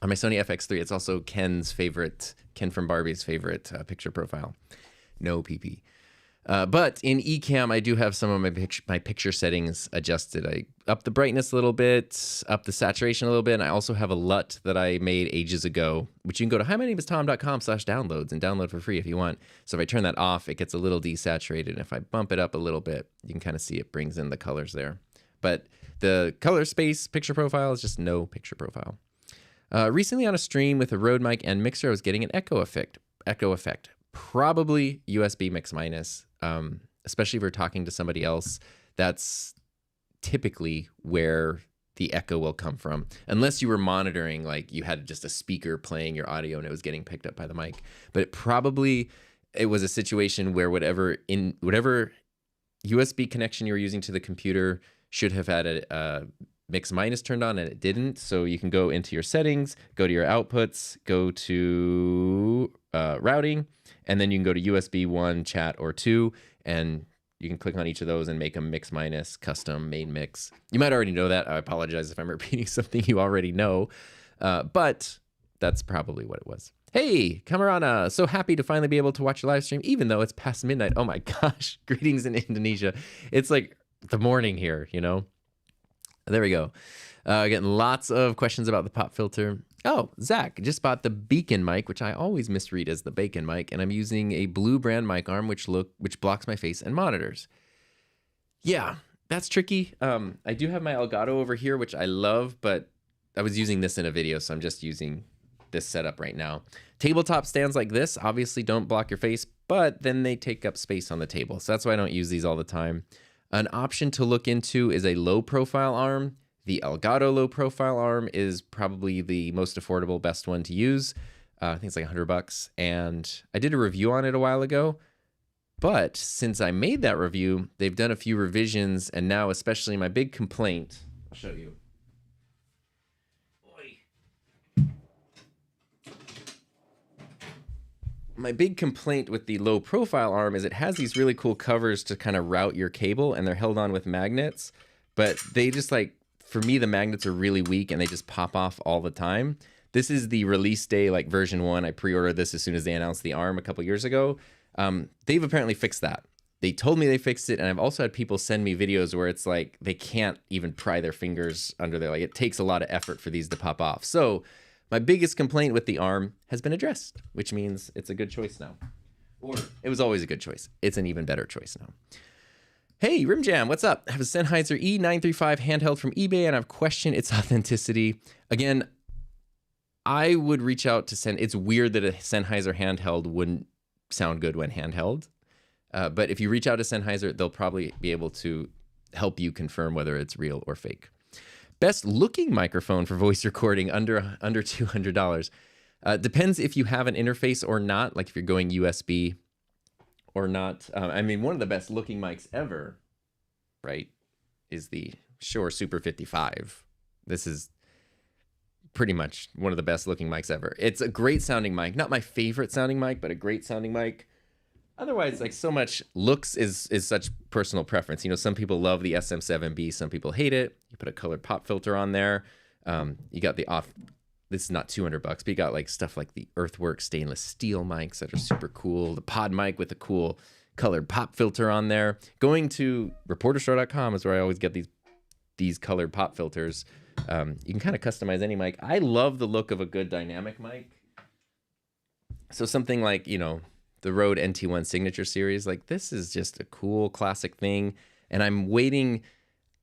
Sony FX3. It's also Ken from Barbie's favorite picture profile. No PP. But in Ecamm, I do have some of my picture settings adjusted. I upped the brightness a little bit, upped the saturation a little bit, and I also have a LUT that I made ages ago, which you can go to hi-my-name-is-tom.com/downloads and download for free if you want. So if I turn that off, it gets a little desaturated. And if I bump it up a little bit, you can kind of see it brings in the colors there. But the color space picture profile is just no picture profile. Recently on a stream with a Rode mic and mixer, I was getting an echo effect. probably USB mix minus, especially if you're talking to somebody else. That's typically where the echo will come from, unless you were monitoring, like you had just a speaker playing your audio and it was getting picked up by the mic. But it was a situation where whatever USB connection you were using to the computer should have had a mix minus turned on, and it didn't. So you can go into your settings, go to your outputs, go to routing, and then you can go to USB 1, chat, or 2, and you can click on each of those and make a mix minus custom main mix. You might already know that. I apologize if I'm repeating something you already know, but that's probably what it was. Hey, Kamarana, so happy to finally be able to watch your live stream, even though it's past midnight. Oh my gosh, greetings in Indonesia. It's like the morning here, you know? There we go. Getting lots of questions about the pop filter. Oh, Zach just bought the Beacon mic, which I always misread as the Bacon mic, and I'm using a Blue brand mic arm, which blocks my face and monitors. Yeah, that's tricky. I do have my Elgato over here, which I love, but I was using this in a video, so I'm just using this setup right now. Tabletop stands like this obviously don't block your face, but then they take up space on the table, so that's why I don't use these all the time. An option to look into is a low profile arm. The Elgato low profile arm is probably the most affordable, best one to use. I think it's like $100, and I did a review on it a while ago. But since I made that review, they've done a few revisions, and now especially my big complaint, I'll show you. My big complaint with the low profile arm is it has these really cool covers to kind of route your cable, and they're held on with magnets, but they just like, for me, the magnets are really weak and they just pop off all the time. This is the release day, like version 1. I pre-ordered this as soon as they announced the arm a couple years ago. They've apparently fixed that. They told me they fixed it, and I've also had people send me videos where it's like they can't even pry their fingers under there. Like, it takes a lot of effort for these to pop off. So my biggest complaint with the arm has been addressed, which means it's a good choice now. Or it was always a good choice. It's an even better choice now. Hey, Rimjam, what's up? I have a Sennheiser E935 handheld from eBay, and I've questioned its authenticity. Again, I would reach out to It's weird that a Sennheiser handheld wouldn't sound good when handheld. But if you reach out to Sennheiser, they'll probably be able to help you confirm whether it's real or fake. Best looking microphone for voice recording under $200. Depends if you have an interface or not, like if you're going USB or not. I mean, one of the best looking mics ever, right, is the Shure Super 55. This is pretty much one of the best looking mics ever. It's a great sounding mic. Not my favorite sounding mic, but a great sounding mic. Otherwise, like, so much looks is such personal preference. You know, some people love the SM7B, some people hate it. You put a colored pop filter on there. You got this is not $200, but you got like stuff like the Earthworks stainless steel mics that are super cool. The pod mic with a cool colored pop filter on there. Going to reporterstore.com is where I always get these colored pop filters. You can kind of customize any mic. I love the look of a good dynamic mic. So something like, you know, the Rode NT1 Signature Series, like, this is just a cool classic thing. And I'm waiting.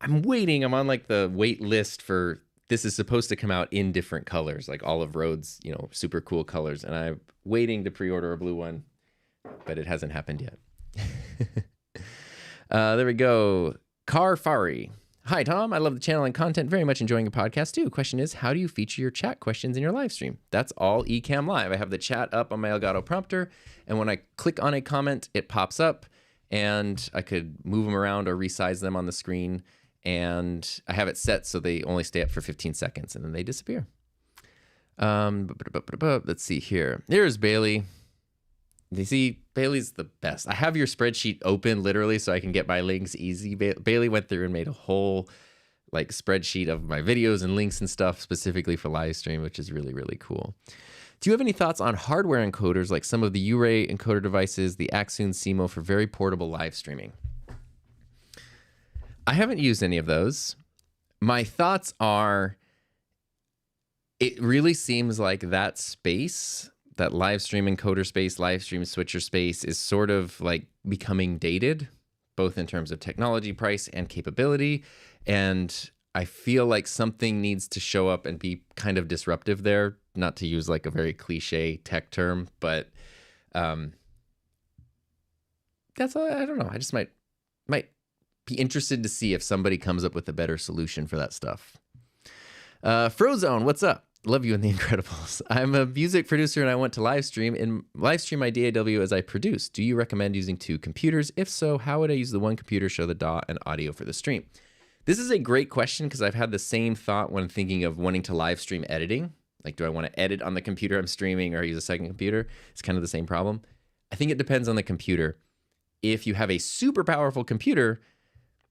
I'm on like the wait list for, this is supposed to come out in different colors, like all of Rode's, you know, super cool colors. And I'm waiting to pre-order a blue one, but it hasn't happened yet. There we go. Carfari. Hi, Tom. I love the channel and content. Very much enjoying your podcast, too. Question is, how do you feature your chat questions in your live stream? That's all Ecamm Live. I have the chat up on my Elgato prompter, and when I click on a comment, it pops up, and I could move them around or resize them on the screen, and I have it set so they only stay up for 15 seconds, and then they disappear. Let's see here. Here's Bailey. You see, Bailey's the best. I have your spreadsheet open literally so I can get my links easy. Bailey went through and made a whole like spreadsheet of my videos and links and stuff specifically for live stream, which is really, really cool. Do you have any thoughts on hardware encoders like some of the U-Ray encoder devices, the Axoon CMO for very portable live streaming? I haven't used any of those. My thoughts are, it really seems like that space, that live stream encoder space, live stream switcher space, is sort of like becoming dated, both in terms of technology, price, and capability. And I feel like something needs to show up and be kind of disruptive there, not to use like a very cliche tech term, but that's all. I don't know. I just might be interested to see if somebody comes up with a better solution for that stuff. Frozone, what's up? Love you in The Incredibles. I'm a music producer and I want to live stream. In live stream my DAW as I produce. Do you recommend using 2 computers? If so, how would I use the one computer, show the DAW and audio for the stream? This is a great question because I've had the same thought when thinking of wanting to live stream editing. Like, do I want to edit on the computer I'm streaming or use a second computer? It's kind of the same problem. I think it depends on the computer. If you have a super powerful computer,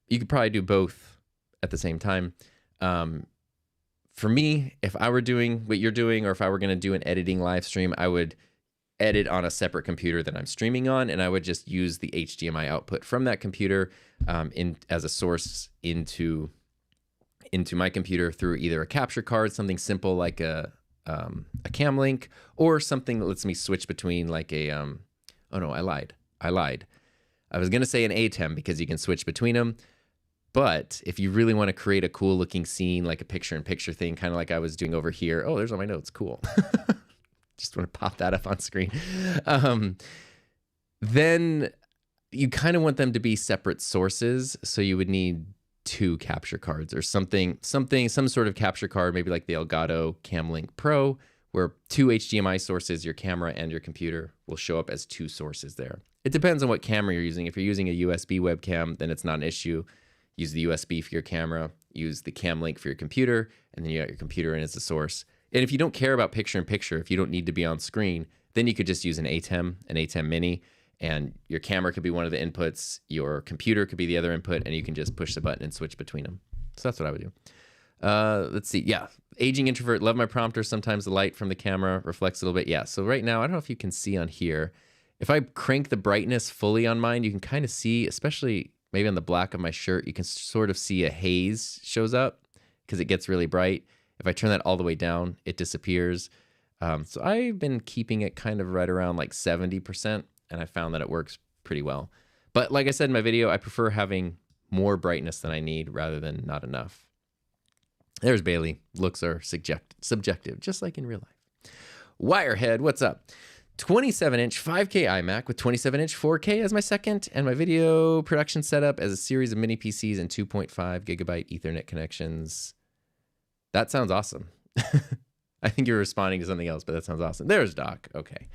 you could probably do both at the same time. For me, if I were doing what you're doing, or if I were going to do an editing live stream, I would edit on a separate computer that I'm streaming on, and I would just use the HDMI output from that computer as a source into my computer through either a capture card, something simple like a Ecamm link, or something that lets me switch between like a oh no, I lied. I was going to say an Ecamm because you can switch between them. But if you really want to create a cool looking scene, like a picture-in-picture thing, kind of like I was doing over here. Oh, there's all my notes. Cool. Just want to pop that up on screen. Then you kind of want them to be separate sources. So you would need 2 capture cards or some sort of capture card, maybe like the Elgato Cam Link Pro, where 2 HDMI sources, your camera and your computer, will show up as 2 sources there. It depends on what camera you're using. If you're using a USB webcam, then it's not an issue. Use the USB for your camera, use the Cam Link for your computer, and then you got your computer in as a source. And if you don't care about picture-in-picture, if you don't need to be on screen, then you could just use an Ecamm Mini, and your camera could be one of the inputs, your computer could be the other input, and you can just push the button and switch between them. So that's what I would do. Let's see. Yeah, aging introvert, love my prompter. Sometimes the light from the camera reflects a little bit. Yeah, so right now, I don't know if you can see on here. If I crank the brightness fully on mine, you can kind of see, especially maybe on the black of my shirt, you can sort of see a haze shows up because it gets really bright. If I turn that all the way down, it disappears. So I've been keeping it kind of right around like 70%, and I found that it works pretty well. But like I said in my video, I prefer having more brightness than I need rather than not enough. There's Bailey. Looks are subjective, just like in real life. Wirehead, what's up? 27-inch 5K iMac with 27-inch 4K as my second, and my video production setup as a series of mini PCs and 2.5 gigabyte Ethernet connections. That sounds awesome. I think you're responding to something else, but that sounds awesome. There's Doc. Okay.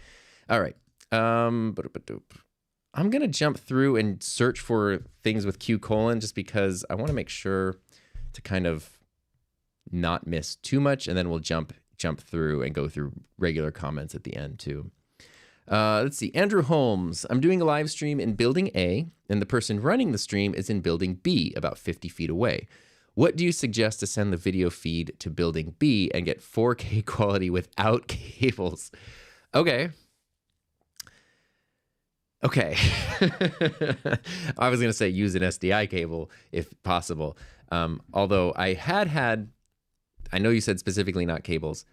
All right. I'm going to jump through and search for things with Q:, just because I want to make sure to kind of not miss too much, and then we'll jump through and go through regular comments at the end too. Let's see. Andrew Holmes. I'm doing a live stream in building A, and the person running the stream is in building B, about 50 feet away. What do you suggest to send the video feed to building B and get 4K quality without cables? Okay. I was going to say use an SDI cable if possible. Although I know you said specifically not cables.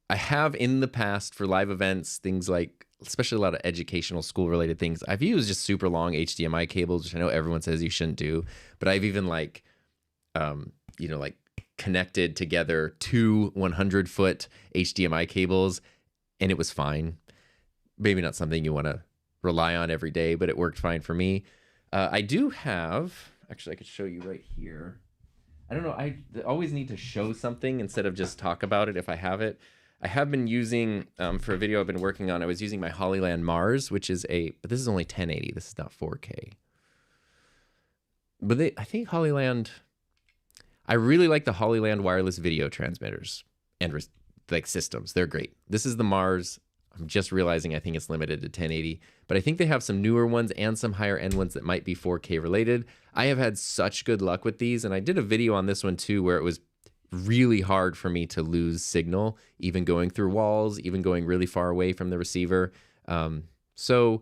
I have in the past for live events, things like, especially a lot of educational school related things, I've used just super long HDMI cables, which I know everyone says you shouldn't do, but I've even like connected together 2 100-foot HDMI cables, and it was fine. Maybe not something you want to rely on every day, but it worked fine for me. I do have, actually I could show you right here. I don't know, I always need to show something instead of just talk about it if I have it. I have been using, for a video I've been working on, I was using my Hollyland Mars, which is but this is only 1080. This is not 4K. But I think Hollyland, I really like the Hollyland wireless video transmitters and like systems. They're great. This is the Mars. I'm just realizing I think it's limited to 1080, but I think they have some newer ones and some higher end ones that might be 4K related. I have had such good luck with these, and I did a video on this one too where it was really hard for me to lose signal, even going through walls, even going really far away from the receiver. So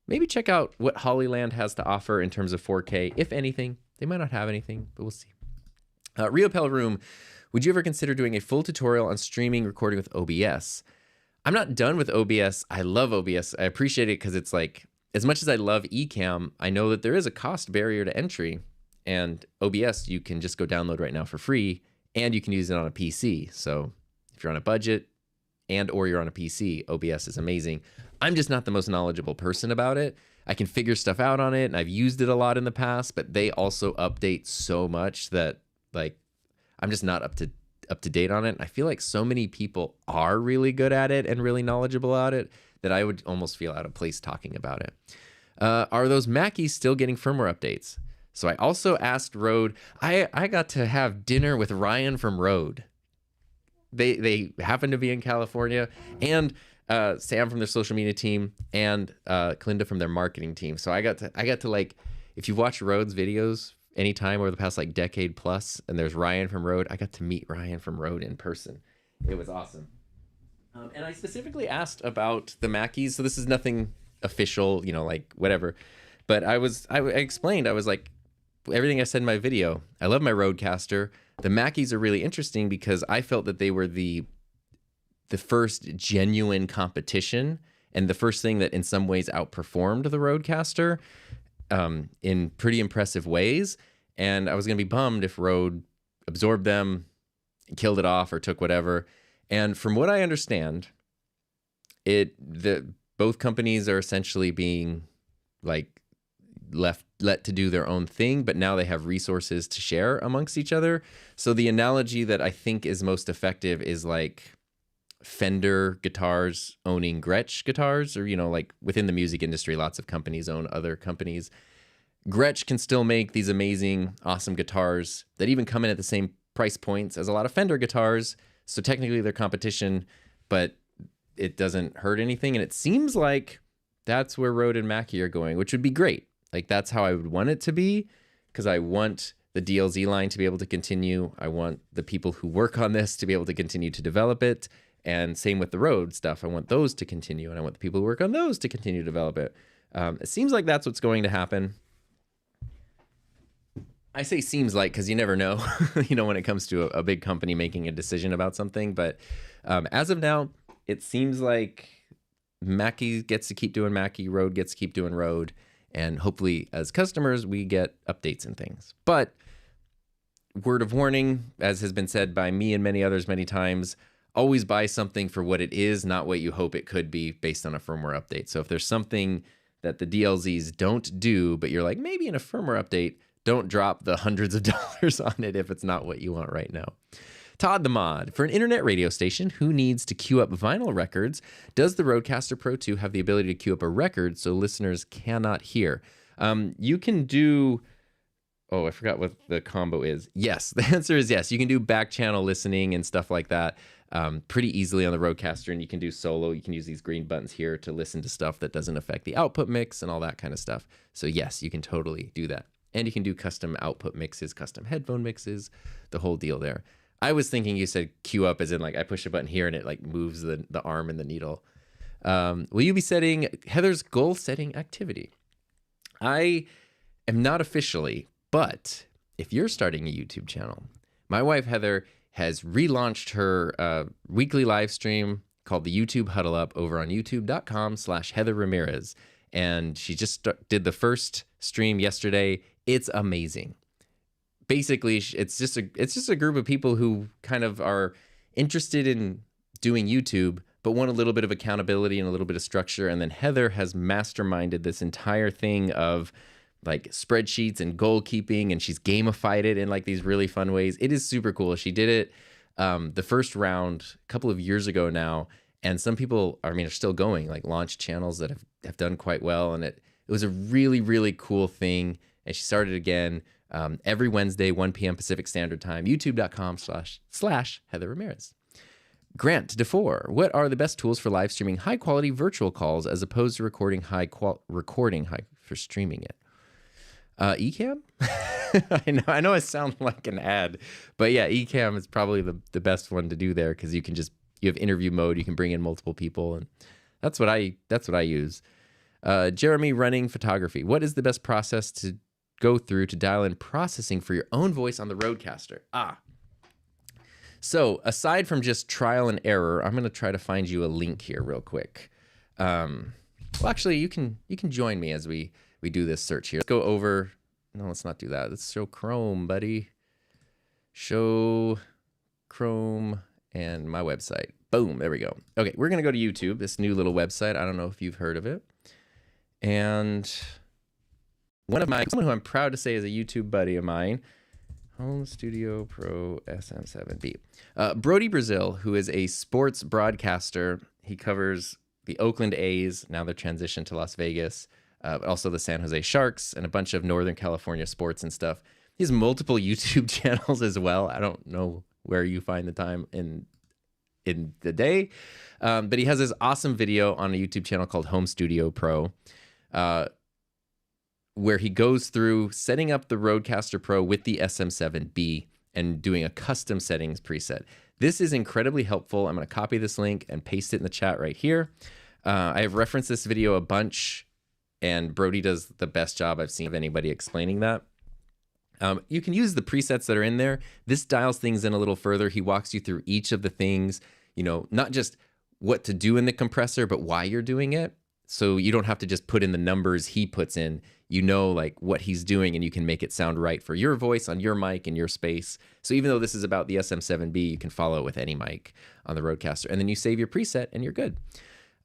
maybe check out what Hollyland has to offer in terms of 4K, if anything. They might not have anything, but we'll see. Rio Pel Room, would you ever consider doing a full tutorial on streaming recording with OBS? I'm not done with OBS. I love OBS. I appreciate it because it's like, as much as I love Ecamm, I know that there is a cost barrier to entry, and OBS you can just go download right now for free, and you can use it on a PC. So if you're on a budget or you're on a PC, OBS is amazing. I'm just not the most knowledgeable person about it. I can figure stuff out on it, and I've used it a lot in the past, but they also update so much that like I'm just not up to date on it. And I feel like so many people are really good at it and really knowledgeable about it that I would almost feel out of place talking about it. Are those Mackies still getting firmware updates? So I also asked Rode. I got to have dinner with Ryan from Rode. They happen to be in California, and Sam from their social media team, and Clinda from their marketing team. So I got to like, if you watch Rode's videos anytime over the past like decade plus, and there's Ryan from Rode, I got to meet Ryan from Rode in person. It was awesome. And I specifically asked about the Mackies. So this is nothing official, you know, like whatever. But I explained, I was like, everything I said in my video. I love my Rodecaster. The Mackies are really interesting because I felt that they were the first genuine competition and the first thing that in some ways outperformed the Rodecaster in pretty impressive ways. And I was going to be bummed if Rode absorbed them, killed it off, or took whatever. And from what I understand, both companies are essentially being like let to do their own thing, but now they have resources to share amongst each other. So the analogy that I think is most effective is like Fender guitars owning Gretsch guitars, or, you know, like within the music industry, lots of companies own other companies. Gretsch can still make these amazing, awesome guitars that even come in at the same price points as a lot of Fender guitars. So technically they're competition, but it doesn't hurt anything. And it seems like that's where Rode and Mackie are going, which would be great. Like that's how I would want it to be, because I want the DLZ line to be able to continue. I want the people who work on this to be able to continue to develop it. And same with the Rode stuff. I want those to continue, and I want the people who work on those to continue to develop it. It seems like that's what's going to happen. I say seems like because you never know, you know, when it comes to a big company making a decision about something. But as of now, it seems like Mackie gets to keep doing Mackie, Rode gets to keep doing Rode, and hopefully as customers, we get updates and things. But word of warning, as has been said by me and many others many times, always buy something for what it is, not what you hope it could be based on a firmware update. So if there's something that the DLZs don't do, but you're like, maybe in a firmware update, don't drop the hundreds of dollars on it if it's not what you want right now. Todd the Mod, for an internet radio station, who needs to queue up vinyl records? Does the Rodecaster Pro 2 have the ability to queue up a record so listeners cannot hear? You can do... Oh, I forgot what the combo is. Yes, the answer is yes. You can do back channel listening and stuff like that pretty easily on the Rodecaster, and you can do solo. You can use these green buttons here to listen to stuff that doesn't affect the output mix and all that kind of stuff. So yes, you can totally do that. And you can do custom output mixes, custom headphone mixes, the whole deal there. I was thinking you said queue up as in like I push a button here and it like moves the arm and the needle. Will you be setting Heather's goal setting activity? I am not officially, but if you're starting a YouTube channel, my wife Heather has relaunched her weekly live stream called the YouTube Huddle Up over on youtube.com/Heather Ramirez. And she just did the first stream yesterday. It's amazing. Basically, it's just a group of people who kind of are interested in doing YouTube, but want a little bit of accountability and a little bit of structure. And then Heather has masterminded this entire thing of like spreadsheets and goal keeping, and she's gamified it in like these really fun ways. It is super cool. She did it the first round a couple of years ago now, and some people, I mean, are still going, like launched channels that have done quite well. And it was a really, really cool thing. And she started again every Wednesday, 1 p.m. Pacific Standard Time, youtube.com/Heather Ramirez. Grant DeFore, what are the best tools for live streaming high quality virtual calls as opposed to recording high for streaming it? Ecamm? I know I sound like an ad, but yeah, Ecamm is probably the best one to do there because you have interview mode, you can bring in multiple people, and that's what I use. Jeremy, running photography. What is the best process to go through to dial in processing for your own voice on the Rodecaster? So aside from just trial and error, I'm going to try to find you a link here real quick. Well, actually, you can join me as we do this search here. Let's go over. No, let's not do that. Let's show Chrome, buddy. Show Chrome and my website. Boom, there we go. Okay, we're going to go to YouTube, this new little website. I don't know if you've heard of it. And someone who I'm proud to say is a YouTube buddy of mine, Home Studio Pro SM7B. Brody Brazil, who is a sports broadcaster. He covers the Oakland A's. Now they're transitioned to Las Vegas, but also the San Jose Sharks and a bunch of Northern California sports and stuff. He has multiple YouTube channels as well. I don't know where you find the time in the day, but he has this awesome video on a YouTube channel called Home Studio Pro, where he goes through setting up the Rodecaster Pro with the SM7B and doing a custom settings preset. This is incredibly helpful. I'm going to copy this link and paste it in the chat right here. I have referenced this video a bunch, and Brody does the best job I've seen of anybody explaining that. You can use the presets that are in there. This dials things in a little further. He walks you through each of the things, you know, not just what to do in the compressor, but why you're doing it. So you don't have to just put in the numbers he puts in. You know, like what he's doing, and you can make it sound right for your voice on your mic and your space. So even though this is about the SM7B, you can follow it with any mic on the Rodecaster, and then you save your preset and you're good.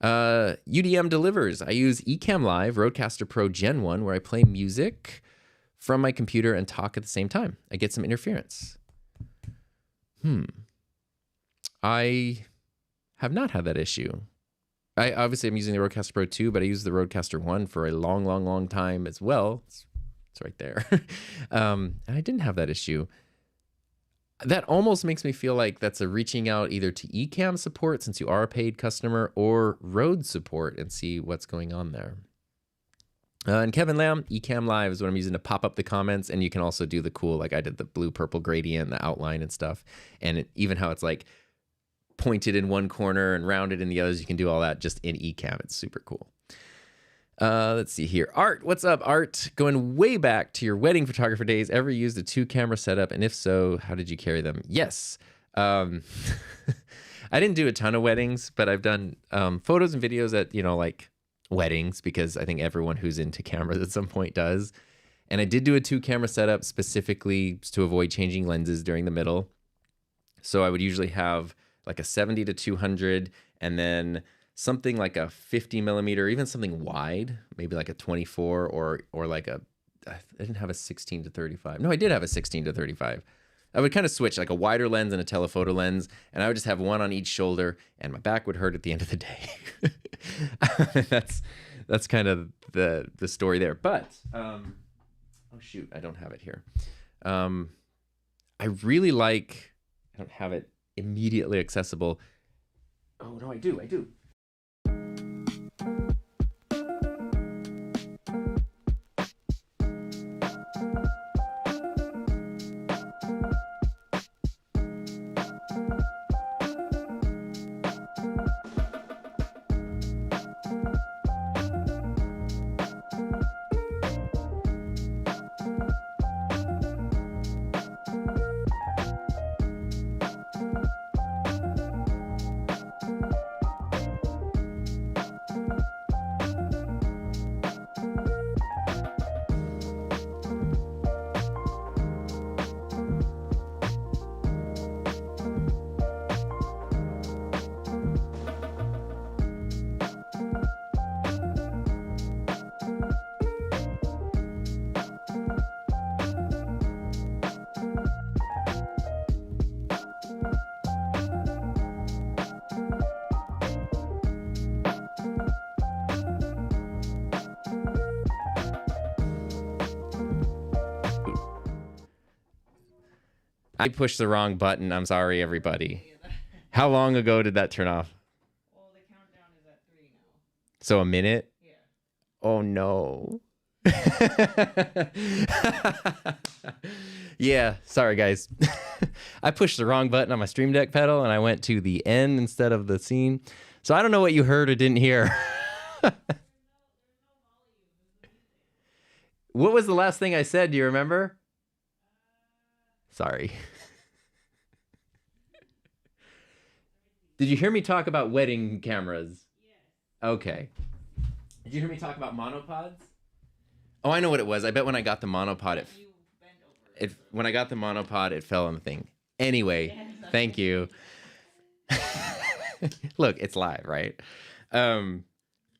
UDM delivers. I use Ecamm Live Rodecaster Pro Gen 1, where I play music from my computer and talk at the same time. I get some interference. I have not had that issue. Obviously, I'm using the Rodecaster Pro 2, but I used the Rodecaster 1 for a long time as well. It's right there. And I didn't have that issue. That almost makes me feel like that's a reaching out either to Ecamm support, since you are a paid customer, or Rode support and see what's going on there. And Kevin Lamb, Ecamm Live is what I'm using to pop up the comments, and you can also do the cool, like I did the blue-purple gradient, the outline and stuff, and even how it's like pointed in one corner and rounded in the others. You can do all that just in Ecamm. It's super cool. Let's see here. Art, what's up, Art? Going way back to your wedding photographer days, ever used a 2-camera setup? And if so, how did you carry them? Yes. I didn't do a ton of weddings, but I've done photos and videos at, you know, like weddings, because I think everyone who's into cameras at some point does. And I did do a 2-camera setup specifically to avoid changing lenses during the middle. So I would usually have like a 70 to 200, and then something like a 50 millimeter, even something wide, maybe like a 24 or like I didn't have a 16 to 35. No, I did have a 16 to 35. I would kind of switch like a wider lens and a telephoto lens, and I would just have one on each shoulder, and my back would hurt at the end of the day. That's kind of the story there. But oh shoot, I don't have it here. I really like, I don't have it immediately accessible. Oh no, I do. I pushed the wrong button. I'm sorry, everybody. How long ago did that turn off?
Well, the countdown is at 3 now.
So a minute?
Yeah.
Oh, no. Yeah, sorry, guys. I pushed the wrong button on my Stream Deck pedal, and I went to the end instead of the scene. So I don't know what you heard or didn't hear. What was the last thing I said? Do you remember? Sorry. Did you hear me talk about wedding cameras?
Yes.
Okay. Did you hear me talk about monopods? Oh, I know what it was. I bet when I got the monopod, when I got the monopod, it fell on the thing. Anyway, yes, thank you. Look, it's live, right?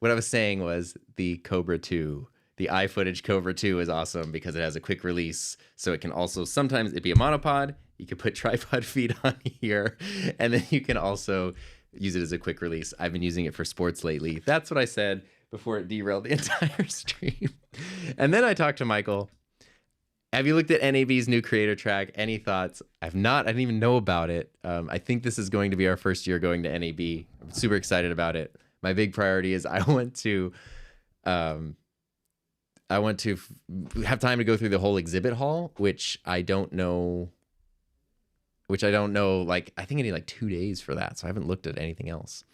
what I was saying was the Cobra 2. The iFootage Cobra 2 is awesome because it has a quick release. So it can also sometimes it be a monopod. You can put tripod feet on here. And then you can also use it as a quick release. I've been using it for sports lately. That's what I said before it derailed the entire stream. And then I talked to Michael. Have you looked at NAB's new creator track? Any thoughts? I've not. I didn't even know about it. I think this is going to be our first year going to NAB. I'm super excited about it. My big priority is I want to have time to go through the whole exhibit hall, which I don't know. Like, I think I need like 2 days for that. So I haven't looked at anything else.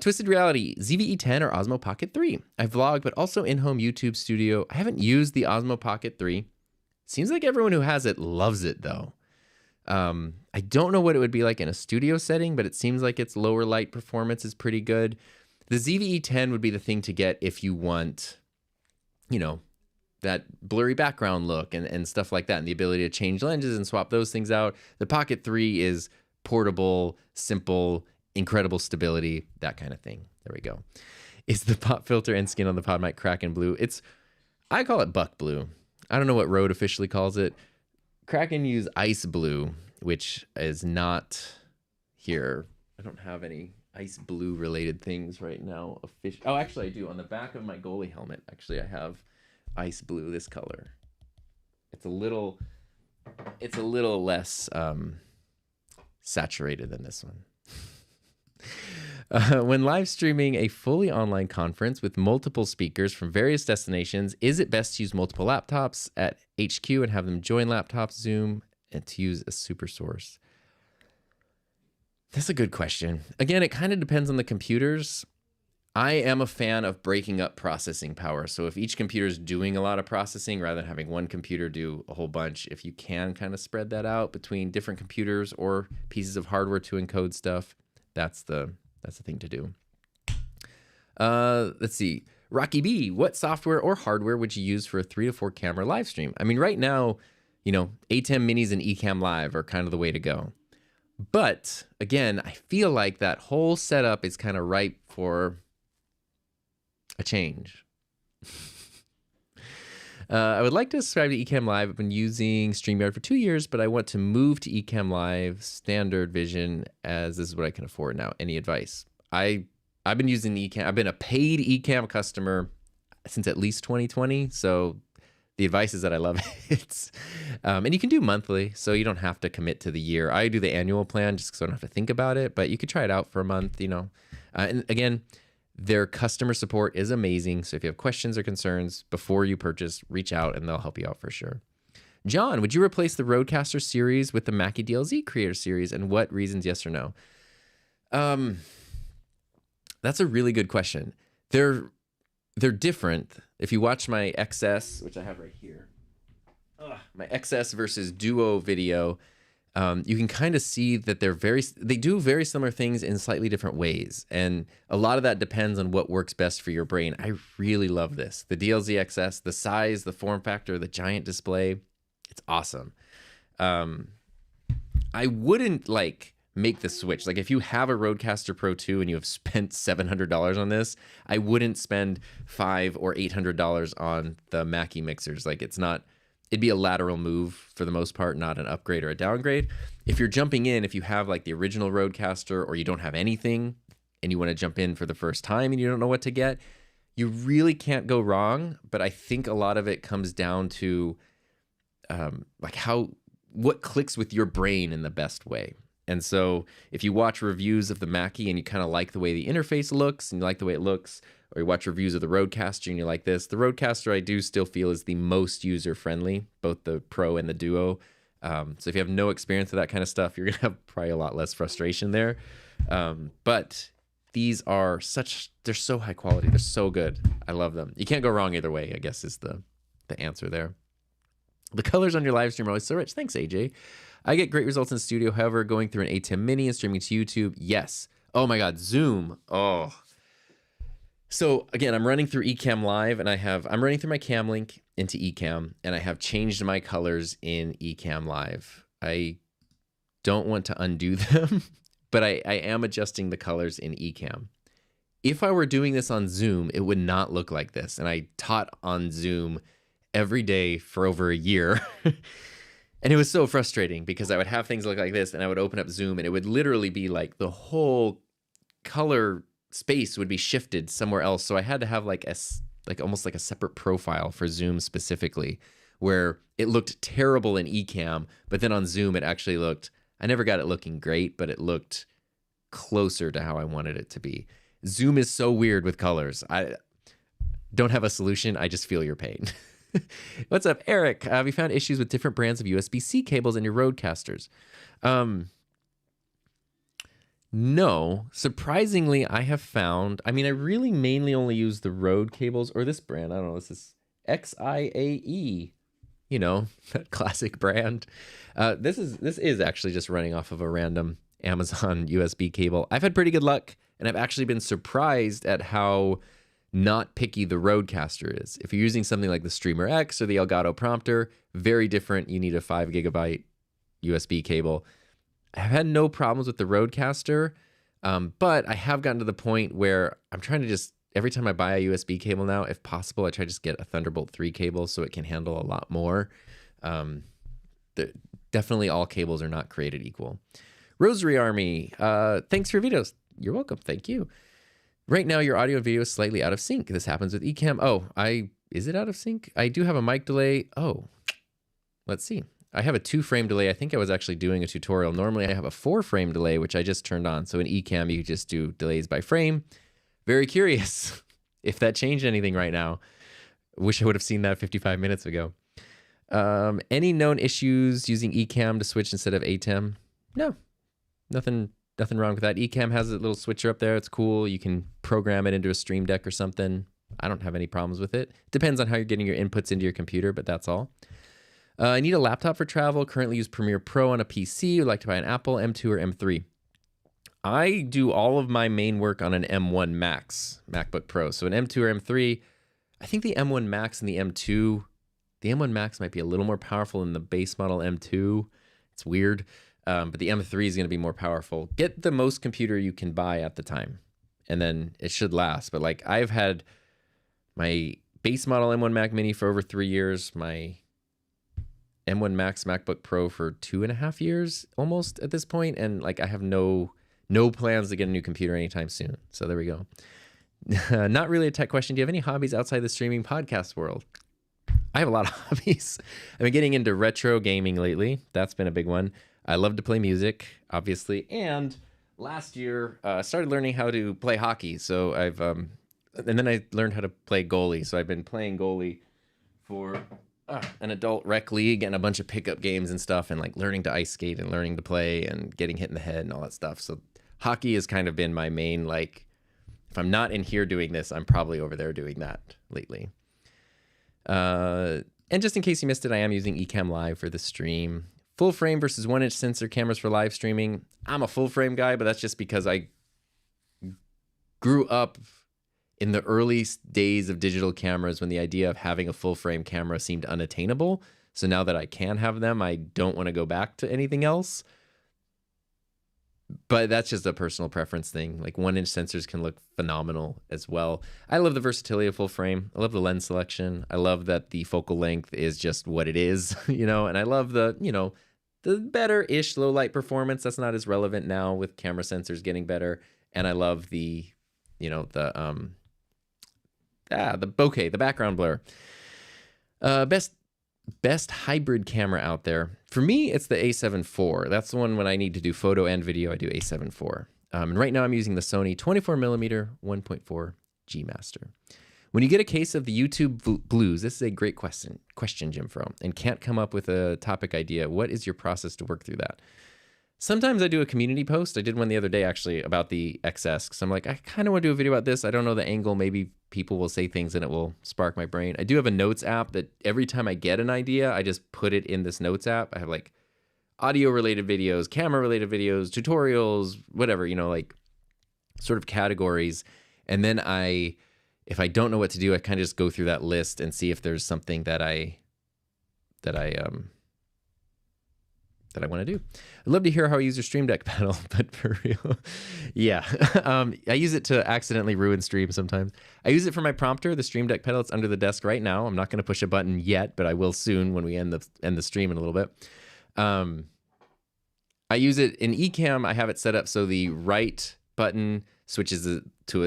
Twisted Reality, ZVE 10 or Osmo Pocket 3. I vlog, but also in-home YouTube studio. I haven't used the Osmo Pocket 3. Seems like everyone who has it loves it though. I don't know what it would be like in a studio setting, but it seems like its lower light performance is pretty good. The ZVE 10 would be the thing to get if you want, you know, that blurry background look and stuff like that, and the ability to change lenses and swap those things out. The Pocket 3 is portable, simple, incredible stability, that kind of thing. There we go. Is the pop filter and skin on the pod mic Kraken blue? I call it buck blue. I don't know what Rode officially calls it. Kraken use ice blue, which is not here. I don't have any ice blue related things right now. Oh, actually I do. On the back of my goalie helmet, actually I have ice blue, this color. It's a little less saturated than this one. When live streaming a fully online conference with multiple speakers from various destinations, is it best to use multiple laptops at HQ and have them join laptops, Zoom, and to use a super source? That's a good question. Again, it kind of depends on the computers. I am a fan of breaking up processing power. So if each computer is doing a lot of processing, rather than having one computer do a whole bunch, if you can kind of spread that out between different computers or pieces of hardware to encode stuff, that's the thing to do. Let's see. Rocky B, what software or hardware would you use for a 3 to 4 camera live stream? I mean, right now, you know, Ecamm Minis and Ecamm Live are kind of the way to go. But again, I feel like that whole setup is kind of ripe for a change. I would like to subscribe to Ecamm Live. I've been using StreamYard for 2 years, but I want to move to Ecamm Live standard vision as this is what I can afford now. Any advice? I've been using Ecamm. I've been a paid Ecamm customer since at least 2020. So the advice is that I love it. And you can do monthly, so you don't have to commit to the year. I do the annual plan just because I don't have to think about it, but you could try it out for a month, you know. And again, their customer support is amazing. So if you have questions or concerns before you purchase, reach out and they'll help you out for sure. John, would you replace the Rodecaster series with the Mackie DLZ Creator series, and what reasons, yes or no? That's a really good question. They're different. If you watch my XS, which I have right here, my XS versus Duo video, you can kind of see that they do very similar things in slightly different ways. And a lot of that depends on what works best for your brain. I really love this. The DLZ XS, the size, the form factor, the giant display, it's awesome. I wouldn't make the switch. Like if you have a Rodecaster Pro 2 and you have spent $700 on this, I wouldn't spend $500 or $800 on the Mackie mixers. Like it'd be a lateral move for the most part, not an upgrade or a downgrade. If you're jumping in, if you have like the original Rodecaster or you don't have anything and you want to jump in for the first time and you don't know what to get, you really can't go wrong. But I think a lot of it comes down to what clicks with your brain in the best way. And so if you watch reviews of the Mackie and you kind of like the way the interface looks and you like the way it looks, or you watch reviews of the Rodecaster and you like this, the Rodecaster I do still feel is the most user-friendly, both the Pro and the Duo. So if you have no experience with that kind of stuff, you're going to have probably a lot less frustration there. But these are they're so high quality. They're so good. I love them. You can't go wrong either way, I guess is the answer there. The colors on your live stream are always so rich. Thanks, AJ. I get great results in studio. However, going through an ATEM Mini and streaming to YouTube, yes. Oh my God, Zoom. Oh. So again, I'm running through Ecamm Live and I'm running through my Cam Link into Ecamm and I have changed my colors in Ecamm Live. I don't want to undo them, but I am adjusting the colors in Ecamm. if I were doing this on Zoom, it would not look like this. And I taught on Zoom every day for over a year. And it was so frustrating because I would have things look like this and I would open up Zoom and it would literally be like the whole color space would be shifted somewhere else. So I had to have like almost like a separate profile for Zoom specifically, where it looked terrible in Ecamm, but then on Zoom it actually looked, I never got it looking great, but it looked closer to how I wanted it to be. Zoom is so weird with colors. I don't have a solution. I just feel your pain. What's up, Eric? Have you found issues with different brands of USB-C cables in your Roadcasters? No. Surprisingly, I have found, I mean, I really mainly only use the Rode cables or this brand. I don't know. This is XIAE, you know, classic brand. This is actually just running off of a random Amazon USB cable. I've had pretty good luck, and I've actually been surprised at how not picky the Rodecaster is. If you're using something like the Streamer X or the Elgato Prompter, very different. You need a 5 gigabyte USB cable. I've had no problems with the Rodecaster, but I have gotten to the point where I'm trying to just, every time I buy a USB cable now, if possible, I try to just get a Thunderbolt 3 cable so it can handle a lot more. Definitely all cables are not created equal. Rosary Army, thanks for your videos. You're welcome. Thank you. Right now, your audio and video is slightly out of sync. This happens with Ecamm. Oh, is it out of sync? I do have a mic delay. Oh, let's see. I have a 2-frame delay. I think I was actually doing a tutorial. Normally, I have a 4-frame delay, which I just turned on. So in Ecamm, you just do delays by frame. Very curious if that changed anything right now. Wish I would have seen that 55 minutes ago. Any known issues using Ecamm to switch instead of ATEM? No, nothing wrong with that. Ecamm has a little switcher up there. It's cool. You can program it into a Stream Deck or something. I don't have any problems with it. Depends on how you're getting your inputs into your computer, but that's all. I need a laptop for travel. Currently use Premiere Pro on a PC. Would like to buy an Apple M2 or M3. I do all of my main work on an M1 Max MacBook Pro. So an M2 or M3. I think the M1 Max and the M1 Max might be a little more powerful than the base model M2. It's weird. But the M3 is going to be more powerful. Get the most computer you can buy at the time, and then it should last. But like, I've had my base model M1 Mac Mini for over 3 years, my M1 Max MacBook Pro for 2.5 years almost at this point, and like, I have no plans to get a new computer anytime soon. So there we go. Not really a tech question. Do you have any hobbies outside the streaming podcast world? I have a lot of hobbies. I've been getting into retro gaming lately. That's been a big one. I love to play music, obviously, and last year I started learning how to play hockey. So and then I learned how to play goalie. So I've been playing goalie for an adult rec league and a bunch of pickup games and stuff, and like learning to ice skate and learning to play and getting hit in the head and all that stuff. So hockey has kind of been my main, like, if I'm not in here doing this, I'm probably over there doing that lately. And just in case you missed it, I am using Ecamm Live for the stream. Full frame versus 1-inch sensor cameras for live streaming. I'm a full frame guy, but that's just because I grew up in the early days of digital cameras when the idea of having a full frame camera seemed unattainable. So now that I can have them, I don't want to go back to anything else. But that's just a personal preference thing. Like 1-inch sensors can look phenomenal as well. I love the versatility of full frame. I love the lens selection. I love that the focal length is just what it is, you know, and I love the, you know, the better-ish low light performance. That's not as relevant now with camera sensors getting better. And I love the, you know, the bokeh, the background blur. Best hybrid camera out there. For me, it's the A7 IV. That's the one when I need to do photo and video, I do A7 IV. And right now I'm using the Sony 24mm 1.4 G Master. When you get a case of the YouTube blues, this is a great question, Jim Fro, and can't come up with a topic idea, what is your process to work through that? Sometimes I do a community post. I did one the other day actually about the XS, because I'm like, I kind of want to do a video about this. I don't know the angle. Maybe people will say things and it will spark my brain. I do have a notes app that every time I get an idea, I just put it in this notes app. I have like audio related videos, camera related videos, tutorials, whatever, you know, like sort of categories. And then if I don't know what to do, I kind of just go through that list and see if there's something that I that I want to do. I'd love to hear how you use your Stream Deck pedal, but for real, yeah. I use it to accidentally ruin streams sometimes. I use it for my prompter, the Stream Deck pedal. It's under the desk right now. I'm not going to push a button yet, but I will soon when we end the stream in a little bit. I use it in Ecamm. I have it set up so the right button switches to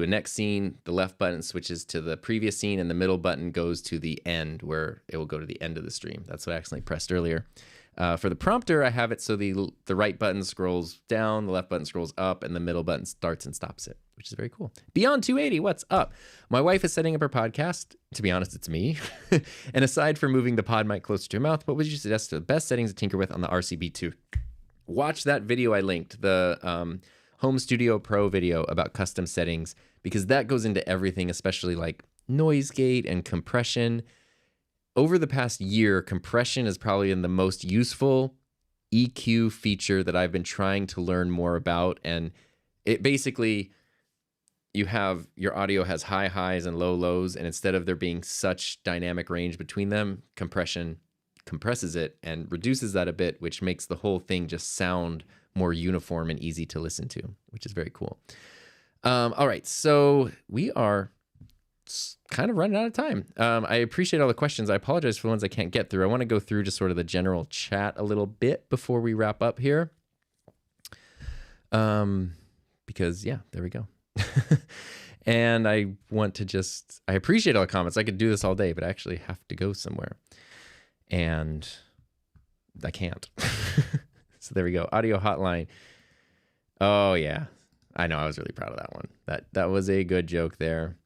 a next scene, the left button switches to the previous scene, and the middle button goes to the end where it will go to the end of the stream. That's what I accidentally pressed earlier. For the prompter, I have it so the right button scrolls down, the left button scrolls up, and the middle button starts and stops it, which is very cool. Beyond 280, what's up? My wife is setting up her podcast. To be honest, it's me. And aside from moving the pod mic closer to her mouth, what would you suggest the best settings to tinker with on the RCB2? Watch that video I linked, the Home Studio Pro video about custom settings, because that goes into everything, especially like noise gate and compression. Over the past year, compression is probably in the most useful EQ feature that I've been trying to learn more about. And it basically, you have your audio has high highs and low lows, and instead of there being such dynamic range between them, compression compresses it and reduces that a bit, which makes the whole thing just sound more uniform and easy to listen to, which is very cool. All right, so we are kind of running out of time. I appreciate all the questions. I apologize for the ones I can't get through. I want to go through just sort of the general chat a little bit before we wrap up here. Because yeah, there we go. And I want to I appreciate all the comments. I could do this all day, but I actually have to go somewhere. And I can't. So there we go. Audio hotline. Oh yeah. I know, I was really proud of that one. That was a good joke there.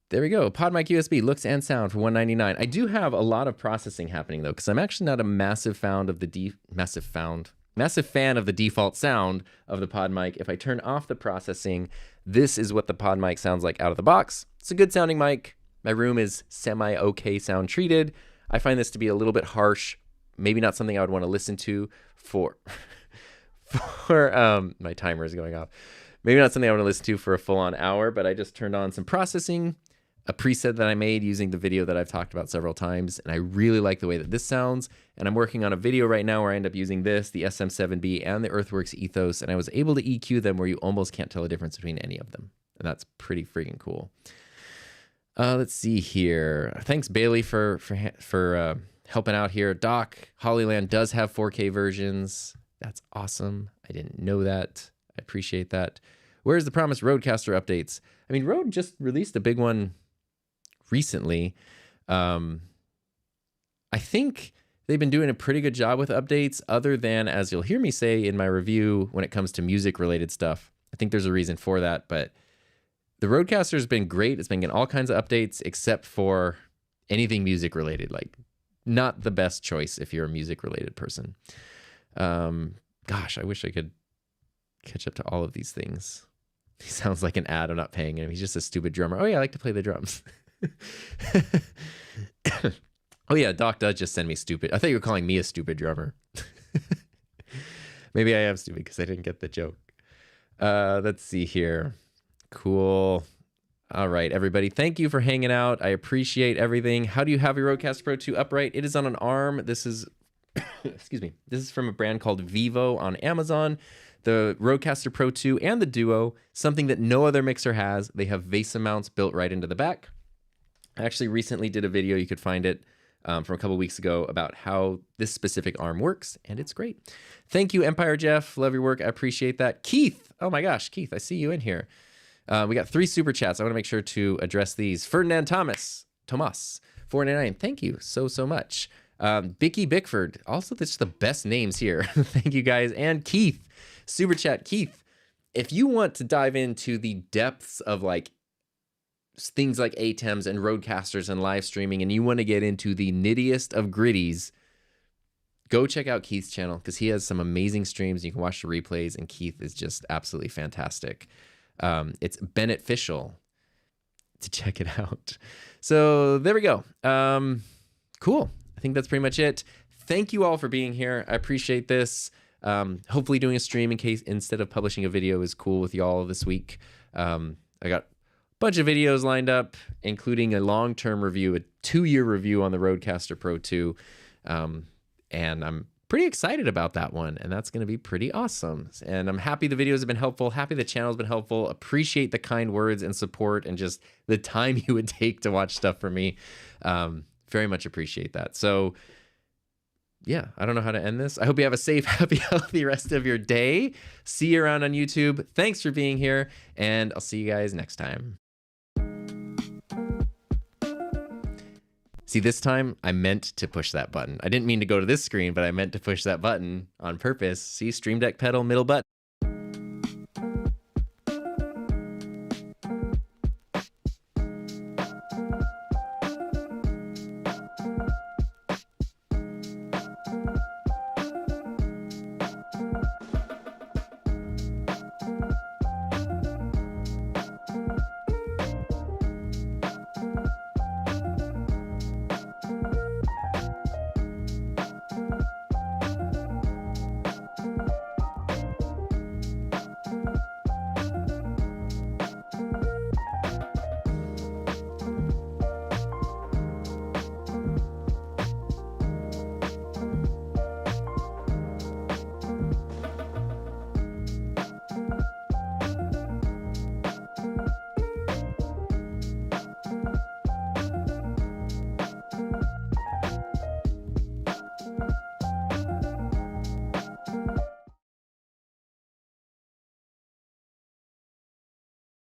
There we go. PodMic USB looks and sound for $199. I do have a lot of processing happening though, because I'm actually not a massive fan of the default sound of the PodMic. If I turn off the processing, this is what the PodMic sounds like out of the box. It's a good sounding mic. My room is semi-okay sound treated. I find this to be a little bit harsh. Maybe not something I would want to listen to for my timer is going off. Maybe not something I want to listen to for a full-on hour, but I just turned on some processing, a preset that I made using the video that I've talked about several times, and I really like the way that this sounds. And I'm working on a video right now where I end up using this, the SM7B, and the Earthworks Ethos, and I was able to EQ them where you almost can't tell the difference between any of them. And that's pretty freaking cool. Let's see here. Thanks, Bailey, for helping out here. Doc, Hollyland does have 4K versions. That's awesome. I didn't know that. I appreciate that. Where's the promised Rodecaster updates? I mean, Rode just released a big one recently. I think they've been doing a pretty good job with updates, other than, as you'll hear me say in my review, when it comes to music-related stuff. I think there's a reason for that, but the Rodecaster has been great. It's been getting all kinds of updates, except for anything music-related. Like, not the best choice if you're a music-related person. Gosh, I wish I could catch up to all of these things. He sounds like an ad. I'm not paying him. He's just a stupid drummer. Oh yeah, I like to play the drums. Oh yeah, Doc does just send me stupid. I thought you were calling me a stupid drummer. Maybe I am stupid because I didn't get the joke. Let's see here. Cool. All right, everybody. Thank you for hanging out. I appreciate everything. How do you have your Rodecaster Pro 2 upright? It is on an arm. This is, excuse me. This is from a brand called Vivo on Amazon. The Rodecaster Pro 2 and the Duo, something that no other mixer has. They have VESA mounts built right into the back. I actually recently did a video, you could find it from a couple weeks ago, about how this specific arm works, and it's great. Thank you, Empire Jeff. Love your work. I appreciate that. Keith. Oh my gosh, Keith, I see you in here. We got 3 super chats. I want to make sure to address these. Ferdinand Tomas, $4.99. Thank you so much. Bicky Bickford. Also, that's the best names here. Thank you guys. And Keith. Super chat, Keith, if you want to dive into the depths of like things like ATEMs and Rodecasters and live streaming, and you want to get into the nittiest of gritties, go check out Keith's channel, because he has some amazing streams. You can watch the replays, and Keith is just absolutely fantastic. It's beneficial to check it out. So there we go. Cool. I think that's pretty much it. Thank you all for being here. I appreciate this. Hopefully doing a stream in case instead of publishing a video is cool with y'all this week. I got a bunch of videos lined up, including a long-term review, a 2-year review on the Rodecaster Pro 2. And I'm pretty excited about that one, and that's going to be pretty awesome. And I'm happy the videos have been helpful, happy the channel's been helpful, appreciate the kind words and support and just the time you would take to watch stuff for me. Very much appreciate that. So yeah, I don't know how to end this. I hope you have a safe, happy, healthy rest of your day. See you around on YouTube. Thanks for being here, and I'll see you guys next time. See, this time I meant to push that button. I didn't mean to go to this screen, but I meant to push that button on purpose. See, Stream Deck pedal, middle button.